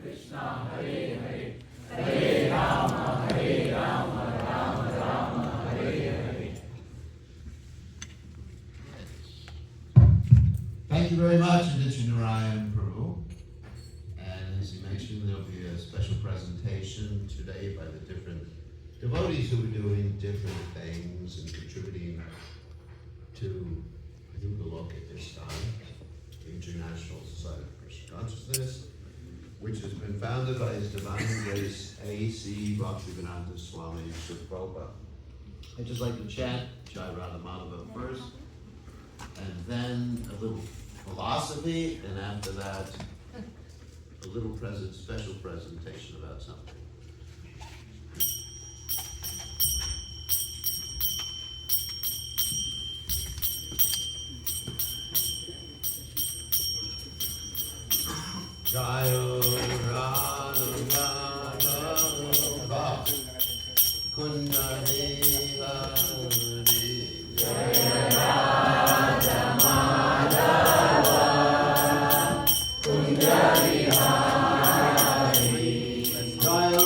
Krishna Hare Hare, Hare Rama, Rama Rama, Hare Hare. Thank you very much, Aditya Narayan Prabhu. And as he mentioned, there'll be a special presentation today by the different devotees who are doing different things and contributing to New Goloka this time, the International Society of Krishna Consciousness, which has been founded by His Divine Grace A.C. Bhaktivedanta Swami Prabhupada. I'd just like to chant Jai Radha Madhava first, and then a little philosophy, and after that, a little special presentation about something. Jayo Radha Madhava Kunjali Hari Jaya Radha Madhava Kunjali Hari Jaya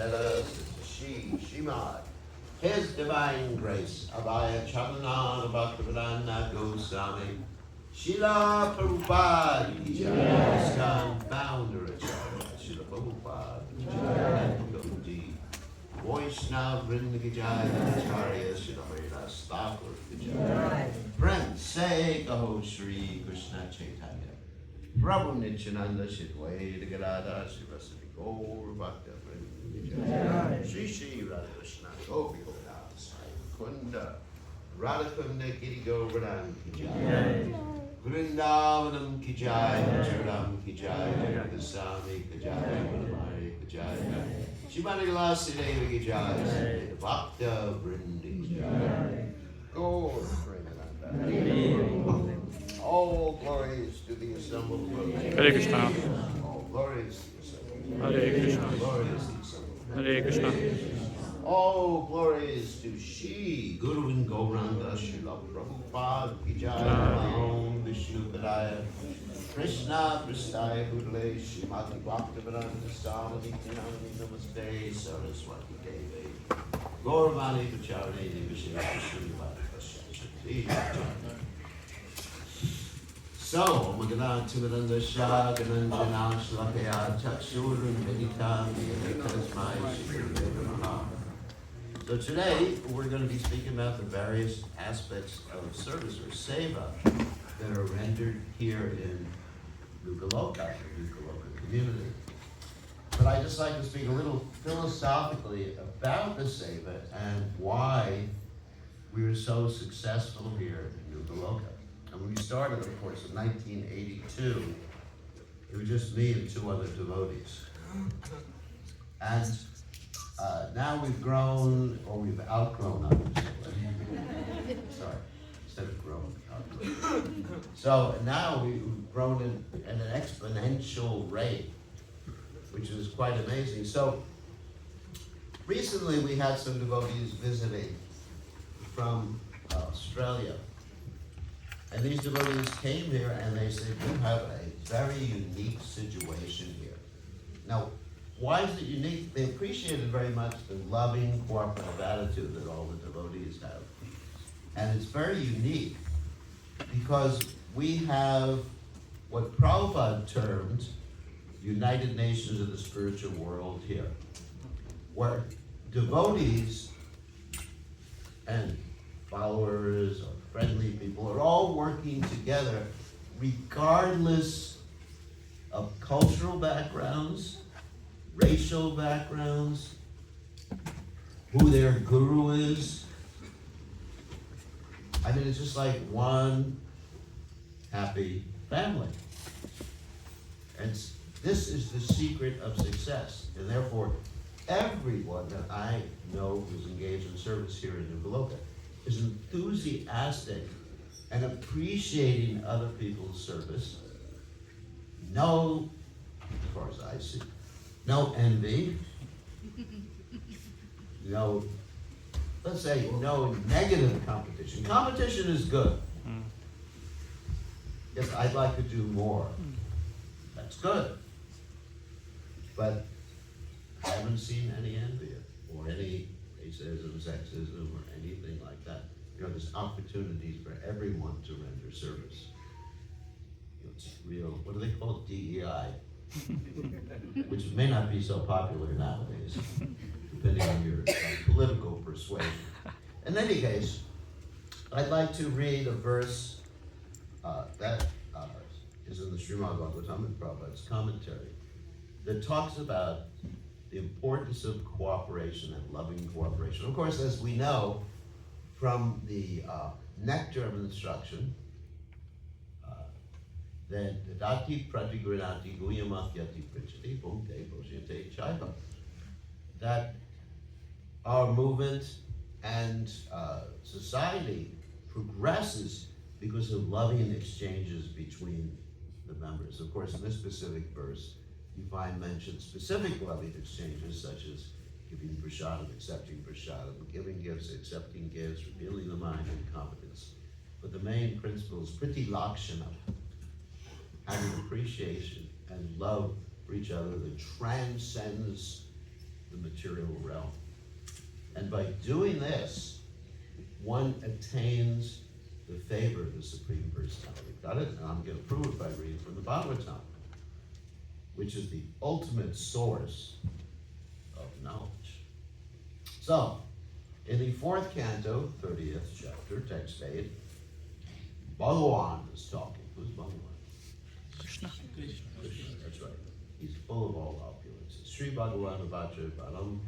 Let us, Shimad, His Divine Grace, Abhaya Charananda Bhaktivedanta Goswami, Srila Prabhupada, Iskan Founder Acharya, Srila Prabhupada, Gauti, Vaishnava Vrinda Gijaya Acharya, Srila Haridas Thakur Gijaya, Prince Say Gaho Shri Krishna Chaitanya, Prabhu Nityananda Shidwaita Gadada, Srivasati Gaur Bhakta Vrinda Gijaya, Shri Shri Radha Krishna, Gopi Goda, Sai Kunda, Radhakunda Giri Govardhan Gijaya, Vrindavanam ki jai, Churam ki jai, Goswami ki jai, Vrinamari ki jai, Shimani Lasideva ki jai, Bhakta Vrindi ki jai, Gaur Premananda. All glories to the assembled world. Hare Krishna. All glories to the assembled world. Hare Krishna. Glories to the assembled world. Hare Krishna. All glories to Shri Guru and Gauranga, Srila Prabhupada, Vijaya, Om Vishnu Padaya, Krishna Prasthaya Bhutale, Srimati Bhaktivedanta Swami Nityananda Namaste, Saraswati Devi, Gauravani Pacharani, Vishnu Srimati. So, Magadan Timiranda Shah, Gananjana, Shlakaya, Chakshurun, Meditam, Yakatasmai, Shri Maha. So today, we're going to be speaking about the various aspects of service or seva that are rendered here in Goloka, the Goloka community. But I'd just like to speak a little philosophically about the seva and why we were so successful here in Goloka. And when we started, of course, in 1982, it was just me and two other devotees. And now we've grown, or we've outgrown, sorry, instead of grown, outgrown. So now we've grown in an exponential rate, which is quite amazing. So recently we had some devotees visiting from Australia. And these devotees came here and they said, we have a very unique situation here. Now, why is it unique? They appreciated very much the loving, cooperative attitude that all the devotees have. And it's very unique because we have what Prabhupada termed United Nations of the Spiritual World here, where devotees and followers or friendly people are all working together regardless of cultural backgrounds, racial backgrounds, who their guru is. I mean, it's just like one happy family. And this is the secret of success. And therefore, everyone that I know who's engaged in service here in Goloka is enthusiastic and appreciating other people's service. No, as far as I see, no envy, no, let's say no negative competition. Competition is good. Yes, I'd like to do more. That's good. But I haven't seen any envy or any racism, sexism, or anything like that. You know, there's opportunities for everyone to render service. You know, it's real, what do they call it? DEI. Which may not be so popular nowadays, depending on your political persuasion. In any case, I'd like to read a verse that is in the Srimad Bhagavatam, Prabhupada's commentary, that talks about the importance of cooperation and loving cooperation. Of course, as we know from the nectar of instruction, then dati pratigranati guyamatyati prichati bhukte bhojyate chaiva, that our movement and society progresses because of loving exchanges between the members. Of course, in this specific verse, you find mentioned specific loving exchanges such as giving prasadam, accepting prasadam, giving gifts, accepting gifts, revealing the mind and competence. But the main principle is priti lakshana, having appreciation and love for each other that transcends the material realm. And by doing this, one attains the favor of the Supreme Personality. Got it? And I'm going to prove it by reading from the Bhagavatam, which is the ultimate source of knowledge. So, in the 4th canto, 30th chapter, text 8, Bhagavan is talking. Who's Bhagavan? Krishna. Krishna, that's right. He's full of all opulences. Sri Bhagavan Vacha Balam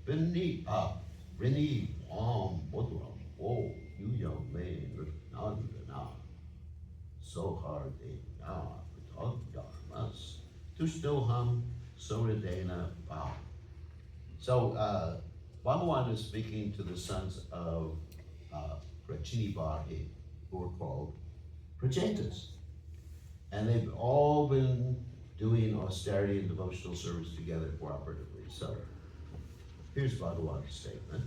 Vini Vam Mudram O Yuyam Main Nandana Sohardena Pritagdamas Tushtoham Soradena Bhav. So Bhagavan is speaking to the sons of Prachini who are called Prachetas. And they've all been doing austerity and devotional service together cooperatively. So here's Bhagavan's statement.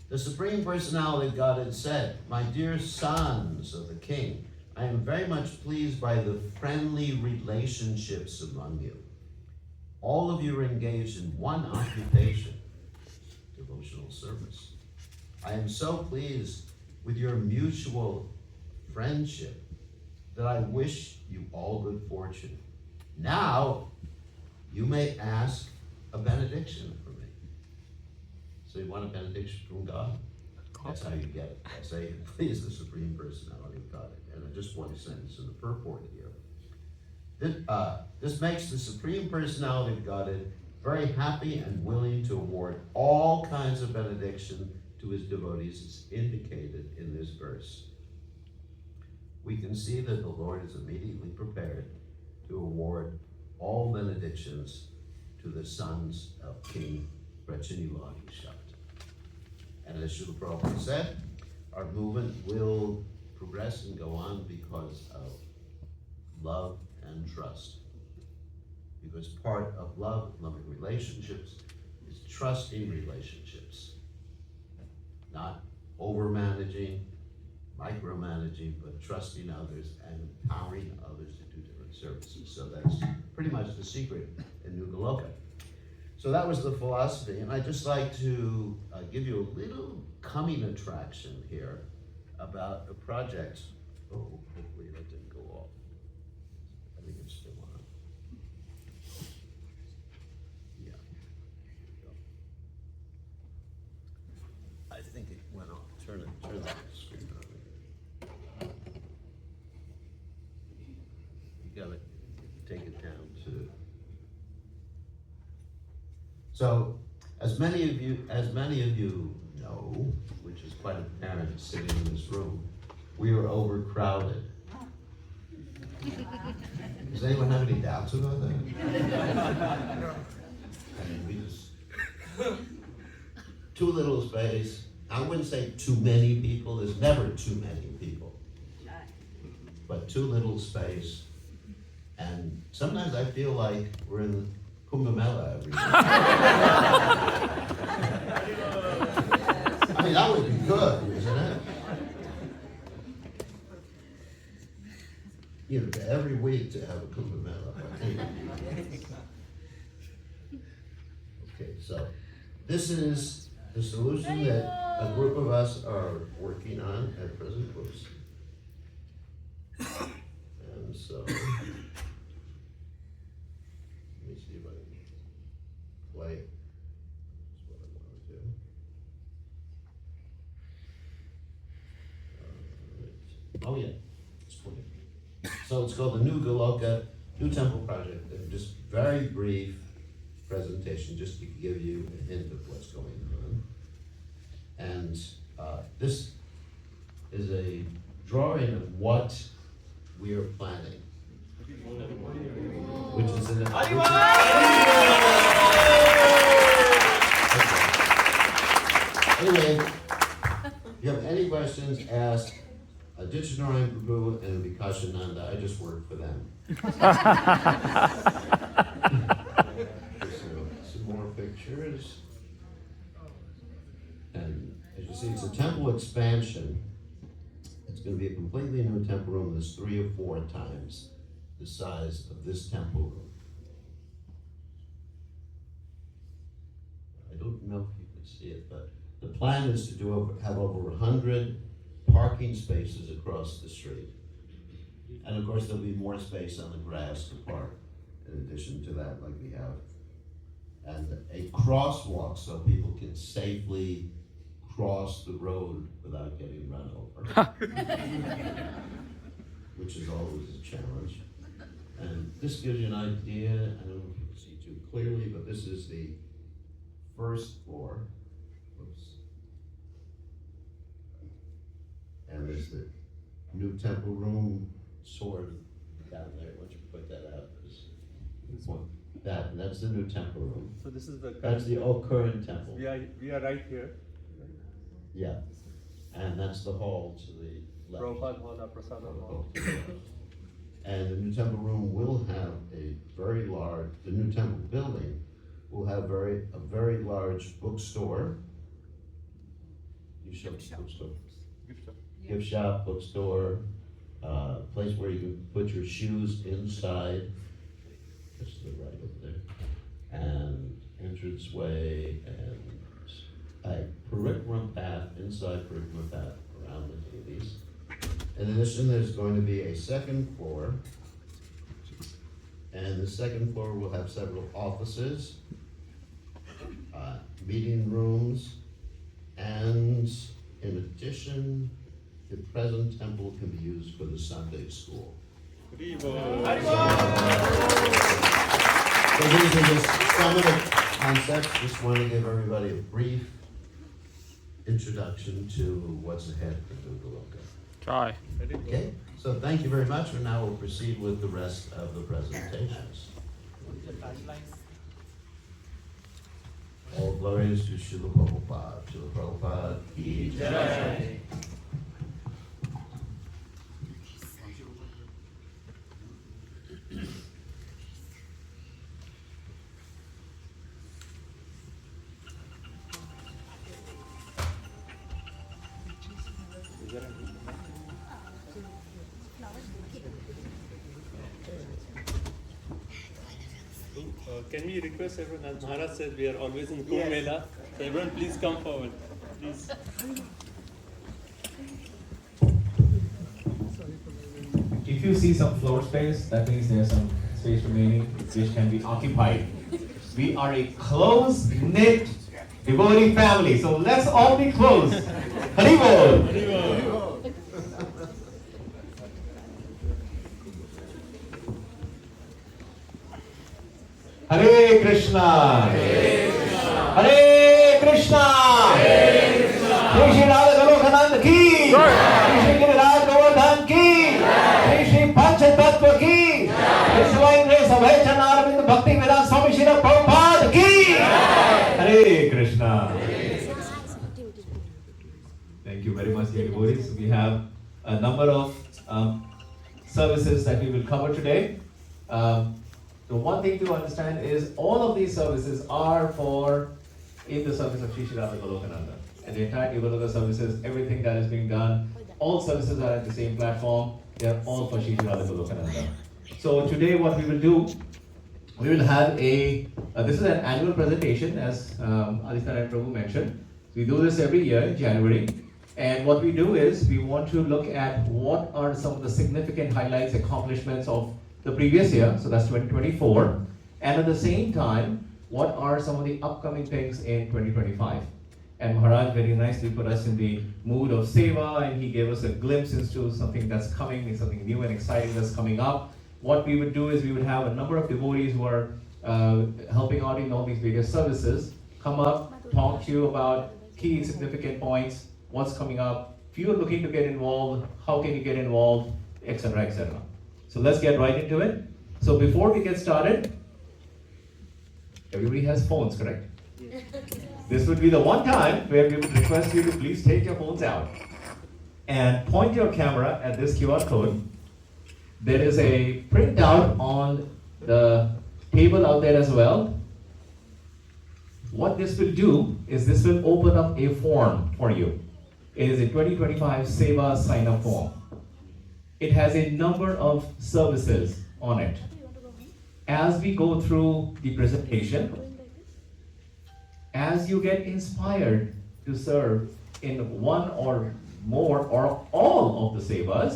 The Supreme Personality of Godhead said, "My dear sons of the King, I am very much pleased by the friendly relationships among you. All of you are engaged in one occupation, devotional service. I am so pleased with your mutual friendship that I wish you all good fortune. Now, you may ask a benediction from me." So you want a benediction from God? That's how you get it. I say, "Please, the Supreme Personality of God." And just one sentence in the purport here. This makes the Supreme Personality of Godhead very happy and willing to award all kinds of benediction to his devotees as indicated in this verse. We can see that the Lord is immediately prepared to award all benedictions to the sons of King Prachini. And as Srila Prabhupada said, our movement will progress and go on because of love and trust. Because part of love, loving relationships, is trusting relationships. Not over-managing, micromanaging, but trusting others and empowering others to do different services. So that's pretty much the secret in New Goloka. So that was the philosophy, and I'd just like to give you a little coming attraction here about a project. Oh, hopefully that didn't go off. I think it's still on. Yeah. I think it went off. Turn the screen on. You gotta take it down to. So, as many of you know, which is quite apparent sitting in this room, we are overcrowded. Does anyone have any doubts about that? I mean, we just too little space. I wouldn't say too many people. There's never too many people, but too little space. And sometimes I feel like we're in Kumbh Mela every day. I mean, that would be good, isn't it? You know, every week to have a Kumbh Mela. Okay, so this is the solution that a group of us are working on at present. Whoops. And so, let me see if I can play. That's what I want to do. Oh yeah, it's playing. So it's called the New Goloka, New Temple Project. And just very brief presentation, just to give you a hint of what's going on. And this is a drawing of what we are planning, which is in Anyway, if you have any questions, ask Adityanarayan Prabhu and Vikashananda. I just work for them. Some more pictures. And as you see, it's a temple expansion. It's going to be a completely new temple room that's 3 or 4 times the size of this temple room. know if you can see it, but the plan is to have over 100 parking spaces across the street. And of course, there'll be more space on the grass to park in addition to that, like we have. And a crosswalk so people can safely cross the road without getting run over. Which is always a challenge. And this gives you an idea, I don't know if you can see too clearly, but this is the first floor. Oops. And there's the new temple room sword down there. Why don't you put that out? This one. That's the new temple room. So this is the That's the old current temple. we are right here. Yeah. And that's the hall to the left. Prabhupada Hall, Prasada Hall. And the new temple room will have a very large, the new temple building will have a very large bookstore. You show bookstore. Gift shop, bookstore, place where you can put your shoes inside. That's to the right over there. And entranceway and a curriculum path, inside curriculum path around the deities. In addition, there's going to be a second floor. And the second floor will have several offices, meeting rooms, and in addition, the present temple can be used for the Sunday school. So these are just some of the concepts. Just want to give everybody a brief introduction to what's ahead for New Goloka. Try. Okay, so thank you very much, and now we'll proceed with the rest of the presentations. All glories to Srila Prabhupada. Srila Prabhupada ki jai. Can we request everyone, as Maharaj said, we are always in Kumbh Mela, so everyone please come forward, please. If you see some floor space, that means there's some space remaining which can be occupied. We are a close-knit devotee family, so let's all be close. Hari Bol! Hare Krishna! Hare Krishna! Hare Shri Radha Golokanand ki! Shri Giriraj Govardhan ki! Shri Panch Tattva ki! His Divine Grace of H.N. Arvind Bhakti Vedanta Swami Srila Prabhupada ki! Hare Krishna! Thank you very much, dear devotees. We have a number of services that we will cover today. The one thing to understand is all of these services are in the service of Shri Radha Golokananda. And the entire Goloka services, everything that is being done, all services are at the same platform. They are all for Shri Radha Golokananda. So today what we will do, we will have this is an annual presentation, as Aditya Prabhu mentioned. We do this every year in January. And what we do is we want to look at what are some of the significant highlights, accomplishments of the previous year, so that's 2024, and at the same time, what are some of the upcoming things in 2025? And Maharaj very nicely put us in the mood of seva, and he gave us a glimpse into something that's coming, something new and exciting that's coming up. What we would do is we would have a number of devotees who are helping out in all these various services, come up, talk to you about key significant points, what's coming up. If you're looking to get involved, how can you get involved, etc., etc. So let's get right into it. So before we get started, everybody has phones, correct? Yes. This would be the one time where we would request you to please take your phones out and point your camera at this QR code. There is a printout on the table out there as well. What this will do is this will open up a form for you. It is a 2025 Seva sign-up form. It has a number of services on it. As we go through the presentation, as you get inspired to serve in one or more or all of the sevas,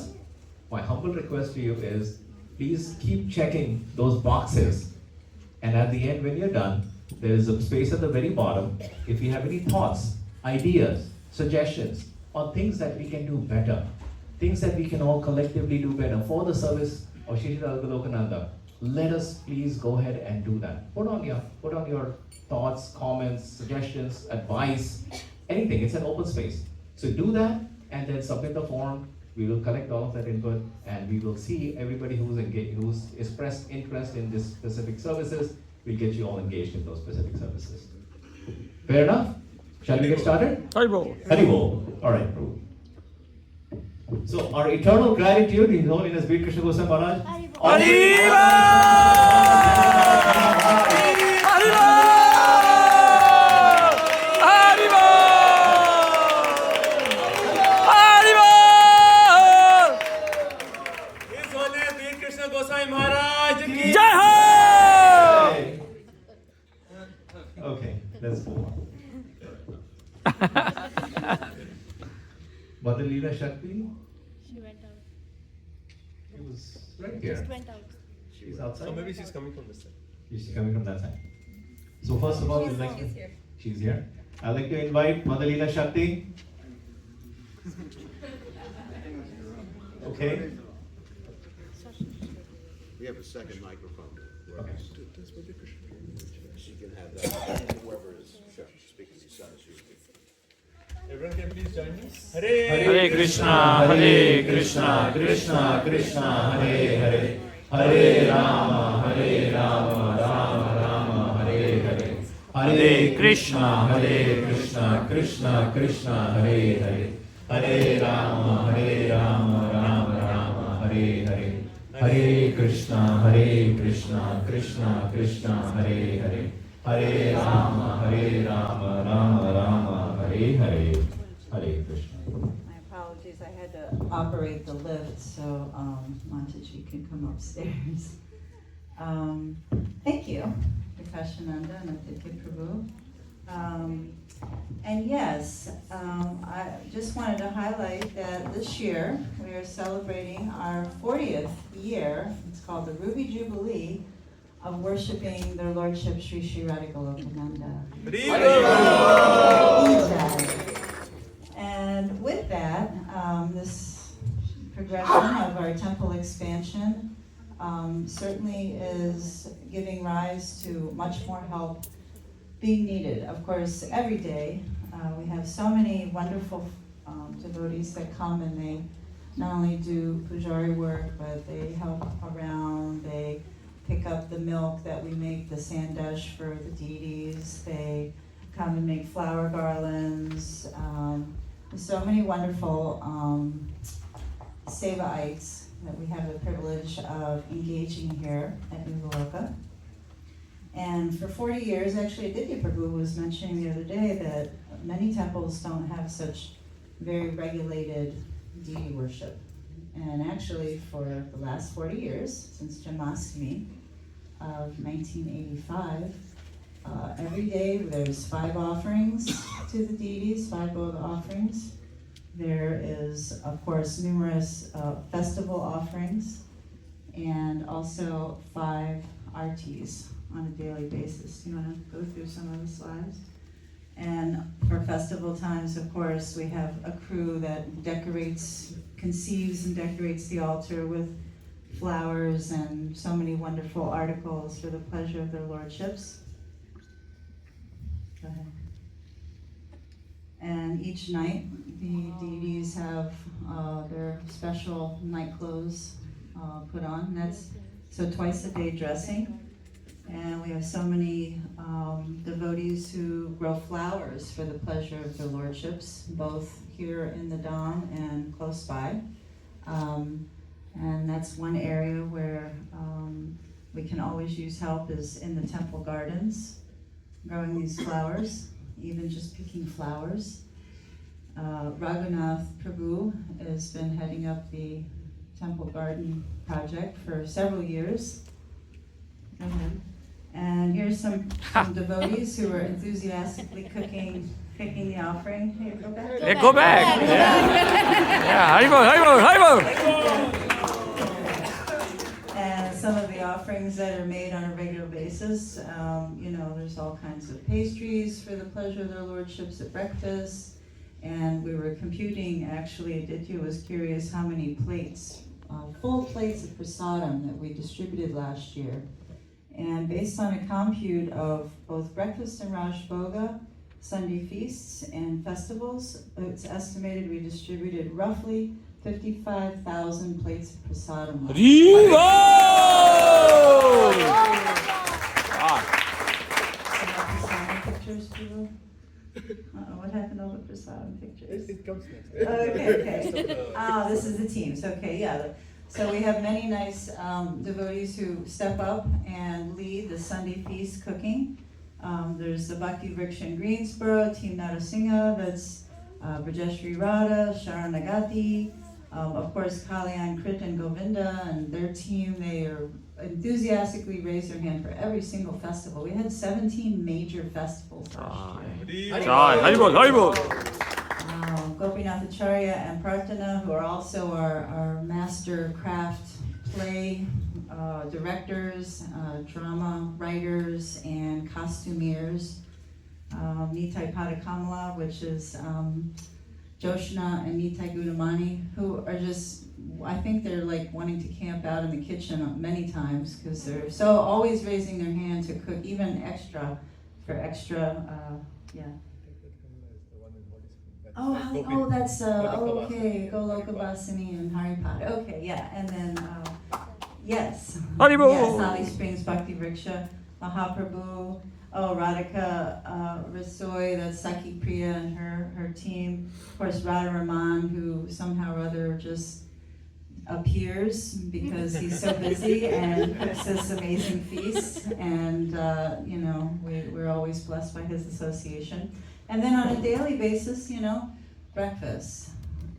my humble request to you is, please keep checking those boxes. And at the end, when you're done, there is a space at the very bottom. If you have any thoughts, ideas, suggestions, or things that we can do better, things that we can all collectively do better for the service of Shri Golokananda, let us please go ahead and do that. Put on your thoughts, comments, suggestions, advice, anything. It's an open space. So do that and then submit the form. We will collect all of that input and we will see everybody who's engaged, who's expressed interest in this specific services. We'll get you all engaged in those specific services. Fair enough? Shall we get started? Haribol. Haribol. All right, Prabhu. So our eternal gratitude is known as Veer Krishna Goswami Maharaj. His Holiness Veer Krishna Goswami Maharaj ki Jai Ho! Okay, let's move on. Mother Leela Shakti, She went out. she was right here. Just went out. She's outside. So maybe she's coming from this side. She's coming from that side. So first of all, we'd like to, here. she's here. I'd like to invite Mother Leela Shakti. Okay. We have a second microphone. Okay. She can have that, whoever is speaking to son, she can. Everyone can please join me. Hare Krishna, Hare Krishna, Krishna Krishna, Hare Hare, Hare Rama, Rama Rama, Hare Hare, Hare Krishna, Krishna Krishna, Hare Hare, Hare Rama, Rama Rama, Hare Hare, Hare Krishna, Krishna Krishna, Hare Hare, Hare Rama, Rama Rama, Hare Hare, Hare Krishna. My apologies, I had to operate the lift, so Montaji can come upstairs. Thank you, Prakashananda and Aditya Prabhu. And yes, I just wanted to highlight that this year we are celebrating our 40th year. It's called the Ruby Jubilee of worshiping their Lordship Sri Sri Radhikalokananda. And with that, this progression of our temple expansion certainly is giving rise to much more help being needed. Of course, every day we have so many wonderful devotees that come and they not only do pujari work, but they help around, they pick up the milk that we make, the sandesh for the deities, they come and make flower garlands. There's so many wonderful sevaites that we have the privilege of engaging here at New Goloka. And for 40 years, actually Aditya Prabhu was mentioning the other day that many temples don't have such very regulated deity worship. And actually for the last 40 years, since Janmashtami of 1985, every day there's 5 offerings to the deities, 5 Boga offerings. There is, of course, numerous festival offerings and also 5 artis on a daily basis. You want to go through some of the slides? And for festival times, of course, we have a crew that decorates, conceives and decorates the altar with flowers and so many wonderful articles for the pleasure of their lordships. Go ahead. And each night, the deities have their special night clothes put on. That's so twice a day dressing. And we have so many devotees who grow flowers for the pleasure of their lordships, both here in the Dham and close by. And that's one area where we can always use help is in the temple gardens, growing these flowers, even just picking flowers. Raghunath Prabhu has been heading up the temple garden project for several years. And here's some devotees who are enthusiastically cooking the offering. Here, go back. Yeah, go back. Yeah, Haribo. And some of the offerings that are made on a regular basis, there's all kinds of pastries for the pleasure of their lordships at breakfast. And we were computing, actually, Aditya was curious how many plates, full plates of prasadam that we distributed last year. And based on a compute of both breakfast and Raj Bhoga, Sunday feasts, and festivals, it's estimated we distributed roughly 55,000 plates of prasadam. Haribo! Some prasadam pictures, people? What happened to all the prasadam pictures? It comes next. Okay. This is the teams. Okay, yeah. So we have many nice devotees who step up and lead the Sunday feast cooking. There's the Bhakti Vriksha in Greensboro, Team Narasingha, that's Brajeshri Radha, Sharon Nagati, of course Kalyan, Krit, and Govinda, and their team. They are enthusiastically raise their hand for every single festival. We had 17 major festivals last year. Haribo. Gopinath Acharya and Prarthana, who are also our master craft play directors, drama writers, and costumiers. Nitai Padakamala, which is Joshna and Nitai Gudamani, who are just, I think they're like wanting to camp out in the kitchen many times because they're so always raising their hand to cook even extra. That's okay. Goloka Vasini and Haripad. Okay, yeah, and then yes, Haribo! Yes, Holly Springs Bhakti Vriksha, Mahaprabhu. Radhika Rasoy, that's Saki Priya and her team. Of course, Radha Raman, who somehow or other just appears because he's so busy and cooks this amazing feast. And, we're always blessed by his association. And then on a daily basis, breakfast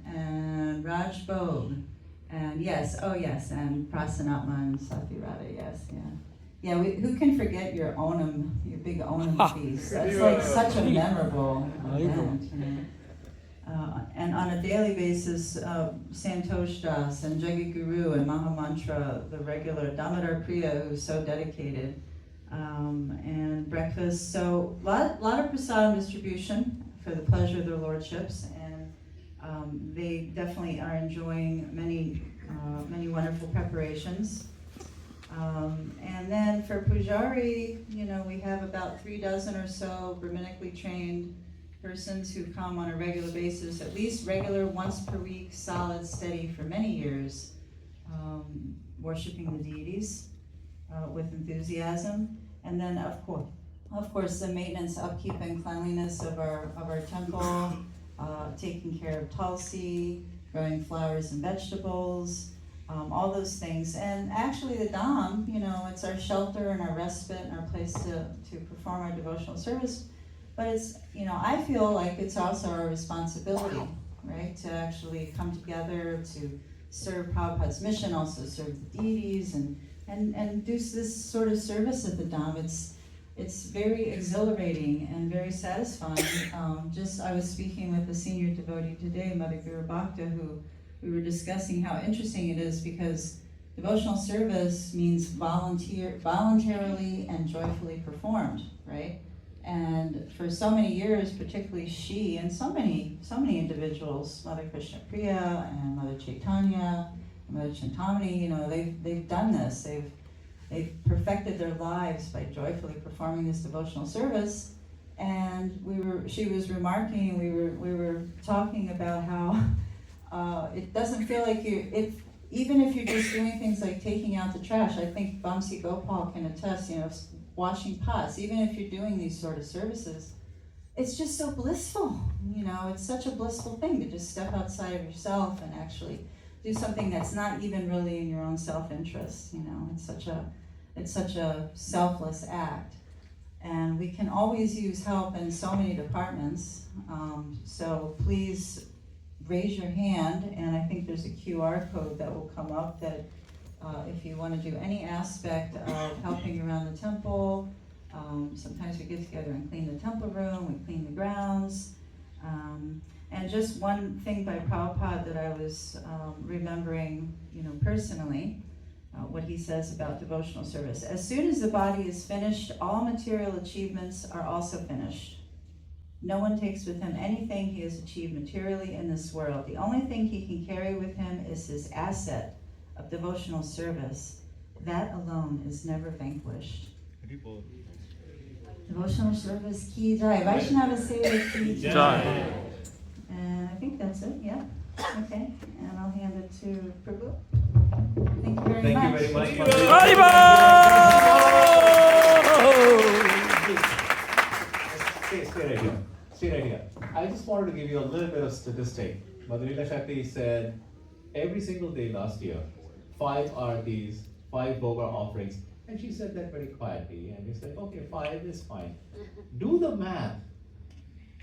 and Raj Bhog. And and Prasanatma and Sathi Radha, yes, yeah. Yeah, who can forget your big Onam feast? That's like such a memorable event. And on a daily basis, Santosh Das and Jaggi Guru and Mahamantra, the regular Damodar Priya, who's so dedicated, and breakfast. So lot of prasadam distribution for the pleasure of their lordships, and they definitely are enjoying many wonderful preparations. And then for Pujari, we have about 3 dozen or so Brahminically trained persons who come on a regular basis, at least regular, once per week, solid, steady for many years, worshiping the deities with enthusiasm. And then, of course, the maintenance, upkeep, and cleanliness of our temple, taking care of tulsi, growing flowers and vegetables. All those things. And actually the Dham, it's our shelter and our respite and our place to perform our devotional service. But it's, I feel like it's also our responsibility, right? To actually come together to serve Prabhupada's mission, also serve the deities and do this sort of service at the Dham. It's very exhilarating and very satisfying. I was speaking with a senior devotee today, Mother Guru Bhakta, who we were discussing how interesting it is because devotional service means voluntarily and joyfully performed, right? And for so many years, particularly she and so many individuals, Mother Krishna Priya and Mother Chaitanya, and Mother Chintamani, they've done this. They've perfected their lives by joyfully performing this devotional service. And she was remarking, we were talking about how it doesn't feel like even if you're just doing things like taking out the trash. I think Vamsi Gopal can attest, washing pots, even if you're doing these sort of services, it's just so blissful. It's such a blissful thing to just step outside of yourself and actually do something that's not even really in your own self-interest. It's such a selfless act. And we can always use help in so many departments. So please raise your hand, and I think there's a QR code that will come up that if you want to do any aspect of helping around the temple. Sometimes we get together and clean the temple room, we clean the grounds. And just one thing by Prabhupada that I was remembering, personally, what he says about devotional service. As soon as the body is finished, all material achievements are also finished. No one takes with him anything he has achieved materially in this world. The only thing he can carry with him is his asset of devotional service. That alone is never vanquished. Devotional service ki jai. Vaishnava seva ki jai. And I think that's it, yeah. Okay, and I'll hand it to Prabhu. Thank you very much. Thank you very much. Haribol! Stay right here. Stay right here. I just wanted to give you a little bit of statistic. Madhurila Shakti said every single day last year, 5 artis, 5 bhoga offerings. And she said that very quietly. And we said, okay, 5 is fine. Do the math.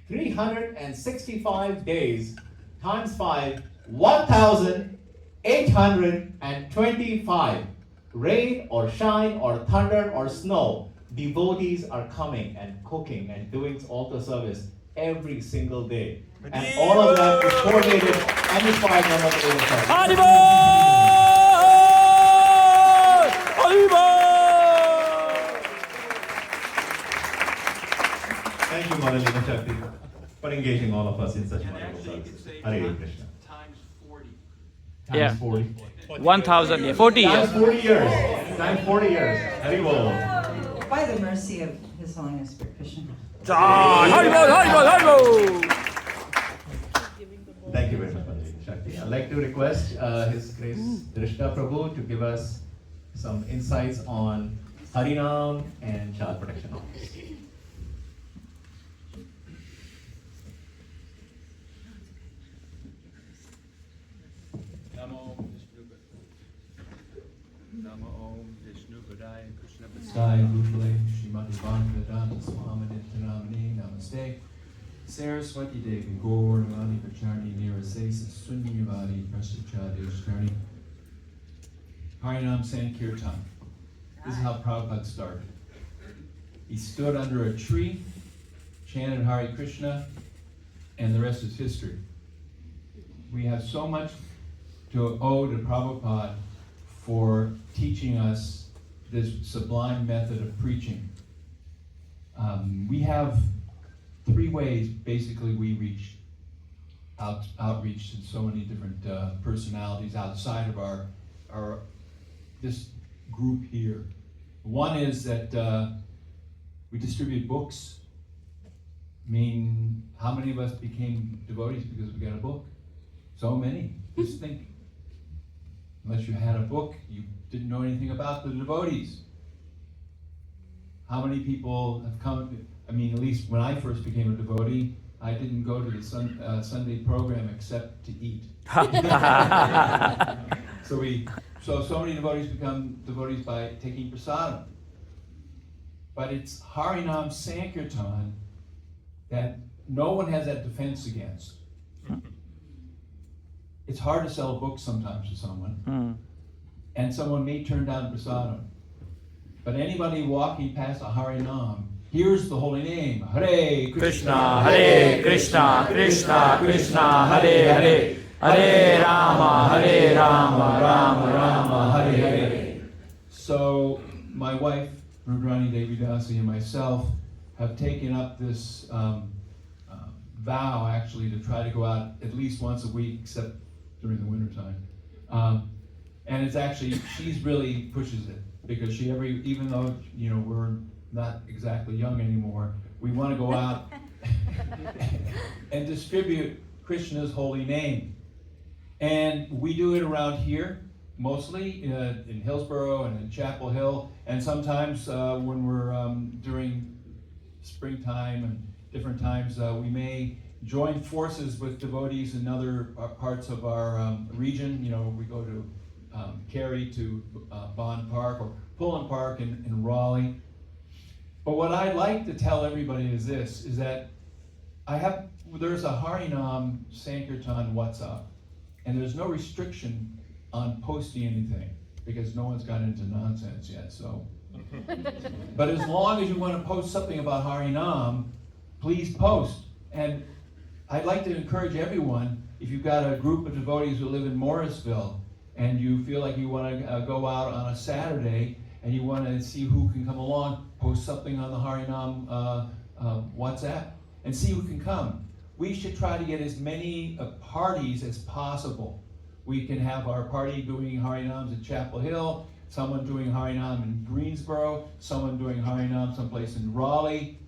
365 days times 5, 1,825. Rain or shine or thunder or snow, devotees are coming and cooking and doing altar service every single day. And all of that is coordinated and inspired by Mother Teresa. Haribol! Haribol! Thank you, Mother Lina Shakti, for engaging all of us in such And wonderful actually, you service. could say Hare Krishna. times 40. Yeah. Times 40. 1,000, yeah, 40 Times years. 40 years. Times 40 years. Hare Bol. By the mercy of His Holiness Krishna. Haribol, Haribol, Haribol! Thank you very much, Mother Lina Shakti. I'd like to request His Grace Krishna Prabhu to give us some insights on Harinam and Child Protection Office. Namo Om Vishnu Padaya Krishna Sai Bhutale Srimati Bhaktivedanta Swami Nityanamani Namaste Saraswati Devi Gaur Navani Pacharni Nirasesa Sunyavadi Prasachadeshkarni Harinam Sankirtan. This is how Prabhupada started. He stood under a tree, chanted Hare Krishna, and the rest is history. We have so much to owe to Prabhupada for teaching us this sublime method of preaching. We have 3 ways, basically, we reach outreach to so many different personalities outside of our this group here. One is that we distribute books. I mean, how many of us became devotees because we got a book? So many. Just think. Unless you had a book, you didn't know anything about the devotees. How many people have come? I mean, at least when I first became a devotee, I didn't go to the Sunday program except to eat. So many devotees become devotees by taking prasadam. But it's Harinam Sankirtan that no one has that defense against. It's hard to sell a book sometimes to someone, and someone may turn down prasadam. But anybody walking past a Harinam hears the holy name, Hare Krishna, Hare Krishna, Krishna Krishna, Hare Hare, Hare Rama, Rama Rama, Hare Hare. So my wife, Rudrani Devi Dasi, and myself have taken up this vow, actually, to try to go out at least once a week, except during the winter time. And it's actually, she's really pushes it, because even though, we're not exactly young anymore, we want to go out and distribute Krishna's holy name. And we do it around here, mostly in Hillsborough and in Chapel Hill, and sometimes when we're during springtime and different times, we may join forces with devotees in other parts of our region. We go to Cary to Bond Park or Pullen Park in Raleigh. But what I'd like to tell everybody is this, is that there's a Harinam Sankirtan WhatsApp, and there's no restriction on posting anything. because no one's got into nonsense yet, so. But as long as you want to post something about Harinam, please post. And I'd like to encourage everyone, if you've got a group of devotees who live in Morrisville, and you feel like you want to go out on a Saturday, and you want to see who can come along, post something on the Harinam WhatsApp, and see who can come. We should try to get as many parties as possible. We can have our party doing Harinams at Chapel Hill, someone doing Harinam in Greensboro, someone doing Harinam someplace in Raleigh.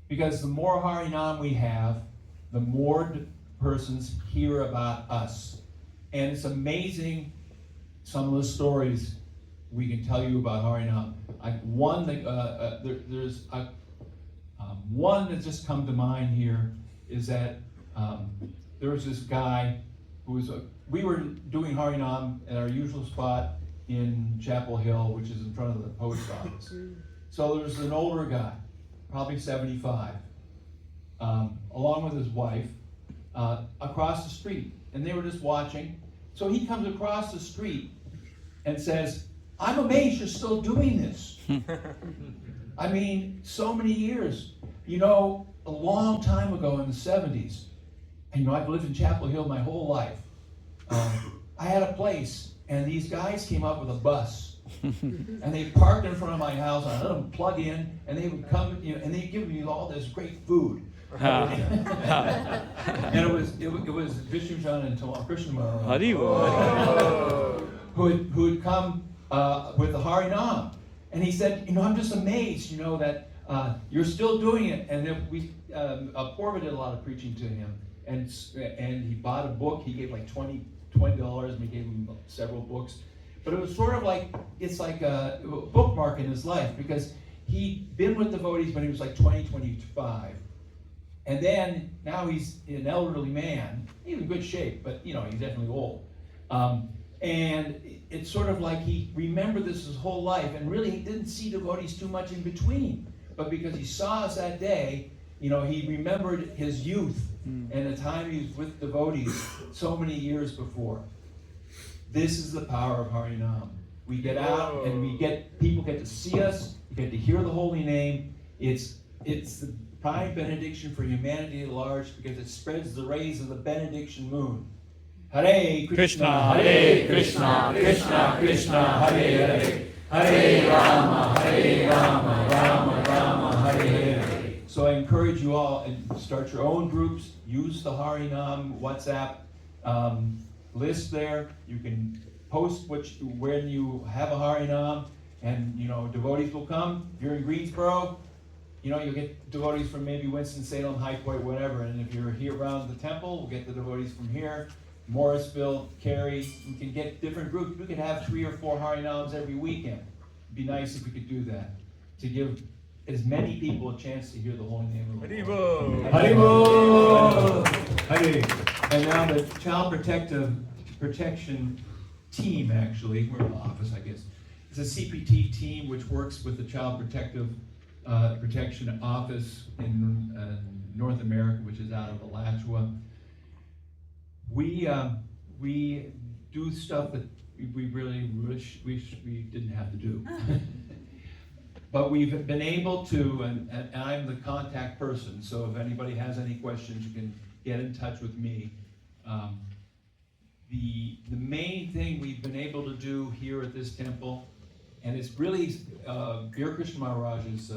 Because the more Harinam we have, the more persons hear about us. And it's amazing some of the stories we can tell you about Harinam. One that just come to mind here is that there was this guy who was, we were doing Harinam at our usual spot in Chapel Hill, which is in front of the post office. So there was an older guy, probably 75, along with his wife, across the street, and they were just watching. So he comes across the street and says, "I'm amazed you're still doing this." I mean, so many years. You know, a long time ago in the 70s, and you know, I've lived in Chapel Hill my whole life. I had a place, and these guys came up with a bus, and they parked in front of my house. I let them plug in, and they would come, you know, and they'd give me all this great food. And it was Vishnu and Krishna who had come with the Harinam, and he said, "You know, I'm just amazed, you know, that you're still doing it." And then Porva did a lot of preaching to him, and he bought a book. He gave like $20, and we gave him several books. But it was sort of like, it's like a bookmark in his life, because he'd been with devotees when he was like 20, 25. And then now he's an elderly man. He's in good shape, but you know, he's definitely old. And it's sort of like he remembered this his whole life, and really he didn't see devotees too much in between. But because he saw us that day, you know, he remembered his youth and the time he was with devotees so many years before. This is the power of Harinam. We get out and people get to see us, get to hear the holy name. It's the prime benediction for humanity at large, because it spreads the rays of the benediction moon. Hare Krishna, Hare Krishna, Krishna Krishna, Hare Hare, Hare Rama, Rama Rama, Hare Hare. So I encourage you all, and start your own groups. Use the Harinam WhatsApp list there. You can post when you have a Harinam, and you know, devotees will come. If you're in Greensboro, you know, you'll get devotees from maybe Winston-Salem, High Point, whatever. And if you're here around the temple, we'll get the devotees from here. Morrisville, Cary, we can get different groups. We could have 3 or 4 Harinams every weekend. It'd be nice if we could do that, to give as many people a chance to hear the holy name of the Lord. Haribo! Hare. And now the Child Protection Team, actually, we're in the office, I guess. It's a CPT team which works with the Child Protection Office in North America, which is out of Alachua. We do stuff that we really wish we didn't have to do. But we've been able to, and I'm the contact person, so if anybody has any questions, you can get in touch with me. The main thing we've been able to do here at this temple, and it's really Dear Krishna Maharaj's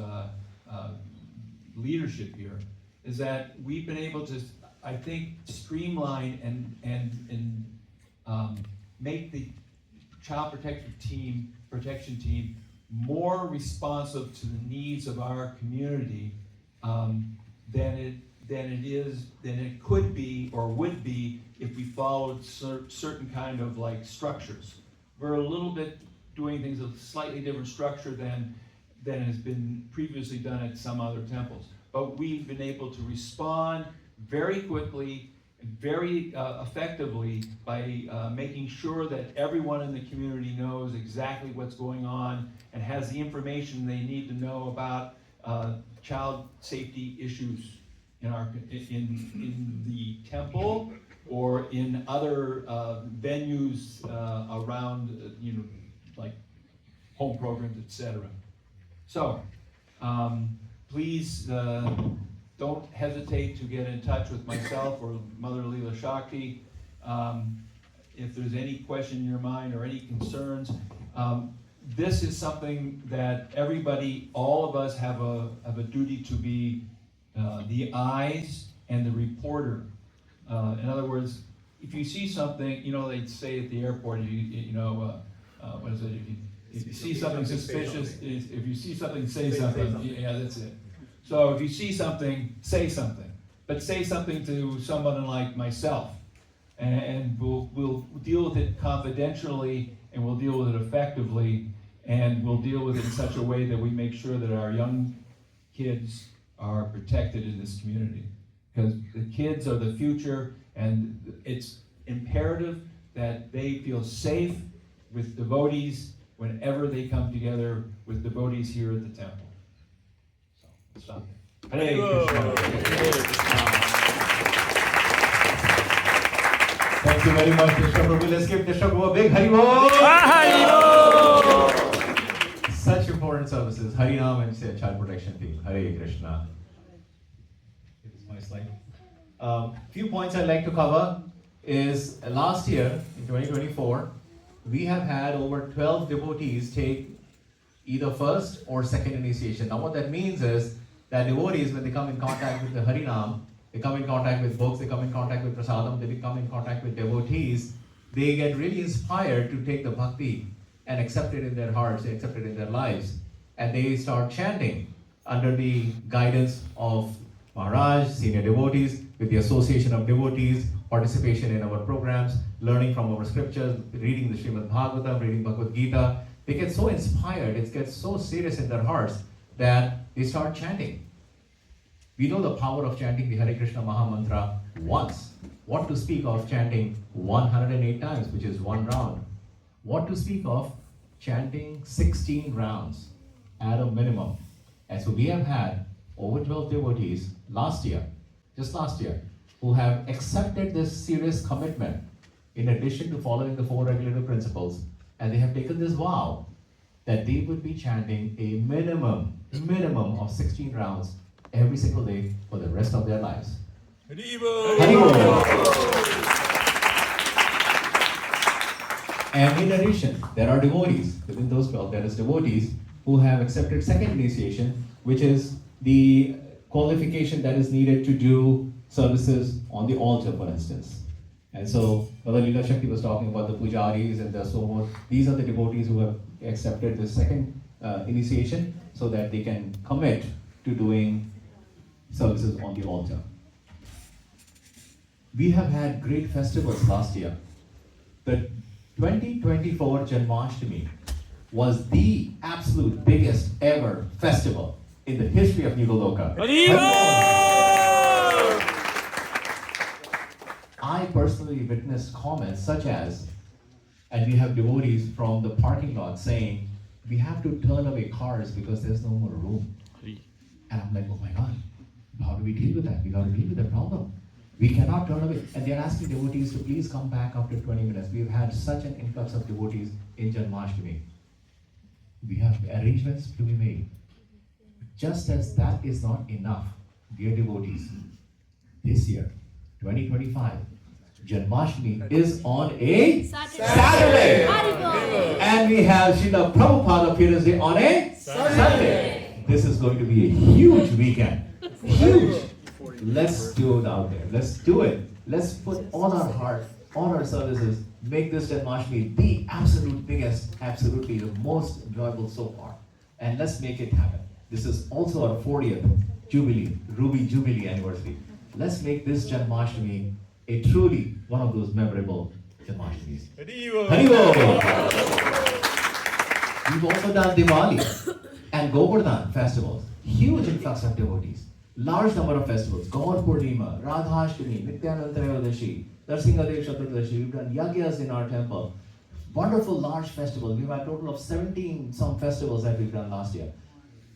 leadership here, is that we've been able to, I think, streamline and make the Child Protection Team more responsive to the needs of our community than it could be or would be if we followed certain kind of like structures. We're a little bit doing things with a slightly different structure than has been previously done at some other temples. But we've been able to respond very quickly and very effectively by making sure that everyone in the community knows exactly what's going on and has the information they need to know about child safety issues in the temple or in other venues around like home programs, etc. So, please don't hesitate to get in touch with myself or Mother Leela Shakti. If there's any question in your mind or any concerns, this is something that everybody, all of us have a duty to be the eyes and the reporter. In other words, if you see something, you know, they'd say at the airport, what is it? If you see something suspicious, if you see something, say something. Yeah, that's it. So if you see something, say something. But say something to someone like myself. And we'll deal with it confidentially, and we'll deal with it effectively, and we'll deal with it in such a way that we make sure that our young kids are protected in this community. Because the kids are the future, and it's imperative that they feel safe with devotees whenever they come together with devotees here at the temple. So, let's stop there. Hare Krishna. Thank you very much, Krishna Prabhu. Let's give Krishna Prabhu a big Hari Bol. Such important services. Hari Nam and Child Protection Team. Hare Krishna. It is my slide. Few points I'd like to cover is last year, in 2024, we have had over 12 devotees take either first or second initiation. Now what that means is that devotees, when they come in contact with the Harinam, they come in contact with books, they come in contact with prasadam, they come in contact with devotees, they get really inspired to take the bhakti and accept it in their hearts, they accept it in their lives. And they start chanting under the guidance of Maharaj, senior devotees, with the association of devotees, participation in our programs, learning from our scriptures, reading the Srimad Bhagavatam, reading Bhagavad Gita. They get so inspired, it gets so serious in their hearts that they start chanting. We know the power of chanting the Hare Krishna Maha Mantra once. What to speak of chanting 108 times, which is one round. What to speak of chanting 16 rounds at a minimum. And so we have had over 12 devotees just last year, who have accepted this serious commitment in addition to following the 4 regulative principles. And they have taken this vow that they would be chanting a minimum of 16 rounds every single day for the rest of their lives. Haribol! And in addition, there are devotees, within those 12, there is devotees who have accepted second initiation, which is the qualification that is needed to do services on the altar, for instance. And so, Mother Leela Shakti was talking about the pujaris and the so on. These are the devotees who have accepted the second initiation so that they can commit to doing services on the altar. We have had great festivals last year. The 2024 Janmashtami was the absolute biggest ever festival in the history of New Goloka. I personally witnessed comments such as, and we have devotees from the parking lot saying, we have to turn away cars because there's no more room. And I'm like, oh my God, how do we deal with that? We got to deal with the problem. We cannot turn away. And they're asking devotees to please come back after 20 minutes. We've had such an influx of devotees in Janmashtami. We have arrangements to be made. Just as that is not enough, dear devotees, this year, 2025, Janmashtami is on a Saturday. And we have Srila Prabhupada Appearance Day on a Sunday. This is going to be a huge weekend. Huge. Let's do it out there. Let's do it. Let's put all our heart, all our services, make this Janmashtami the absolute biggest, absolutely the most enjoyable so far. And let's make it happen. This is also our 40th Jubilee, Ruby Jubilee anniversary. Let's make this Janmashtami a truly one of those memorable Janmashtamis. Haribol! We've also done Diwali and Govardhan festivals. Huge influx of devotees. Large number of festivals. Gaur Purnima, Radhashtami, Nityananda Trayodasi, Narsingadev Chaturdashi. We've done yagyas in our temple. Wonderful large festivals. We've had a total of 17 some festivals that we've done last year.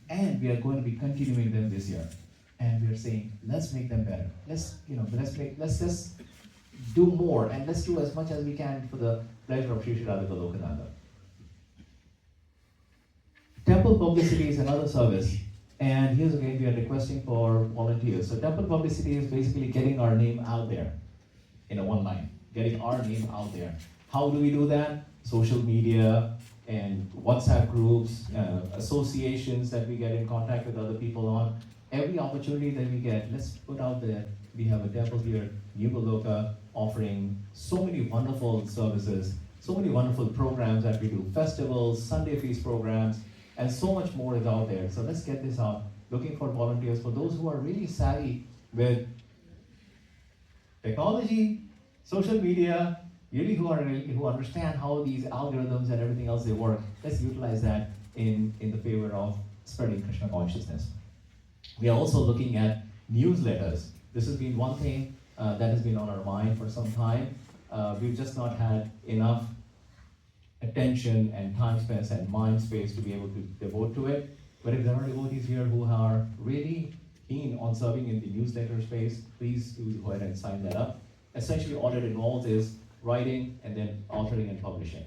And we are going to be continuing them this year. And we are saying, let's make them better. Let's just do more, and let's do as much as we can for the pleasure of Shri Radha Golokananda. Temple publicity is another service. And here's again, we are requesting for volunteers. So temple publicity is basically getting our name out there in a one line, getting our name out there. How do we do that? Social media and WhatsApp groups, associations that we get in contact with other people on. Every opportunity that we get, let's put out there. We have a temple here, New Goloka, offering so many wonderful services, so many wonderful programs that we do, festivals, Sunday feast programs, and so much more is out there. So let's get this out. Looking for volunteers, for those who are really savvy with technology, social media, who understand how these algorithms and everything else they work. Let's utilize that in the favor of spreading Krishna consciousness. We are also looking at newsletters. This has been one thing that has been on our mind for some time. We've just not had enough attention and time space and mind space to be able to devote to it. But if there are devotees here who are really keen on serving in the newsletter space, please do go ahead and sign that up. Essentially all it involves is writing and then authoring and publishing.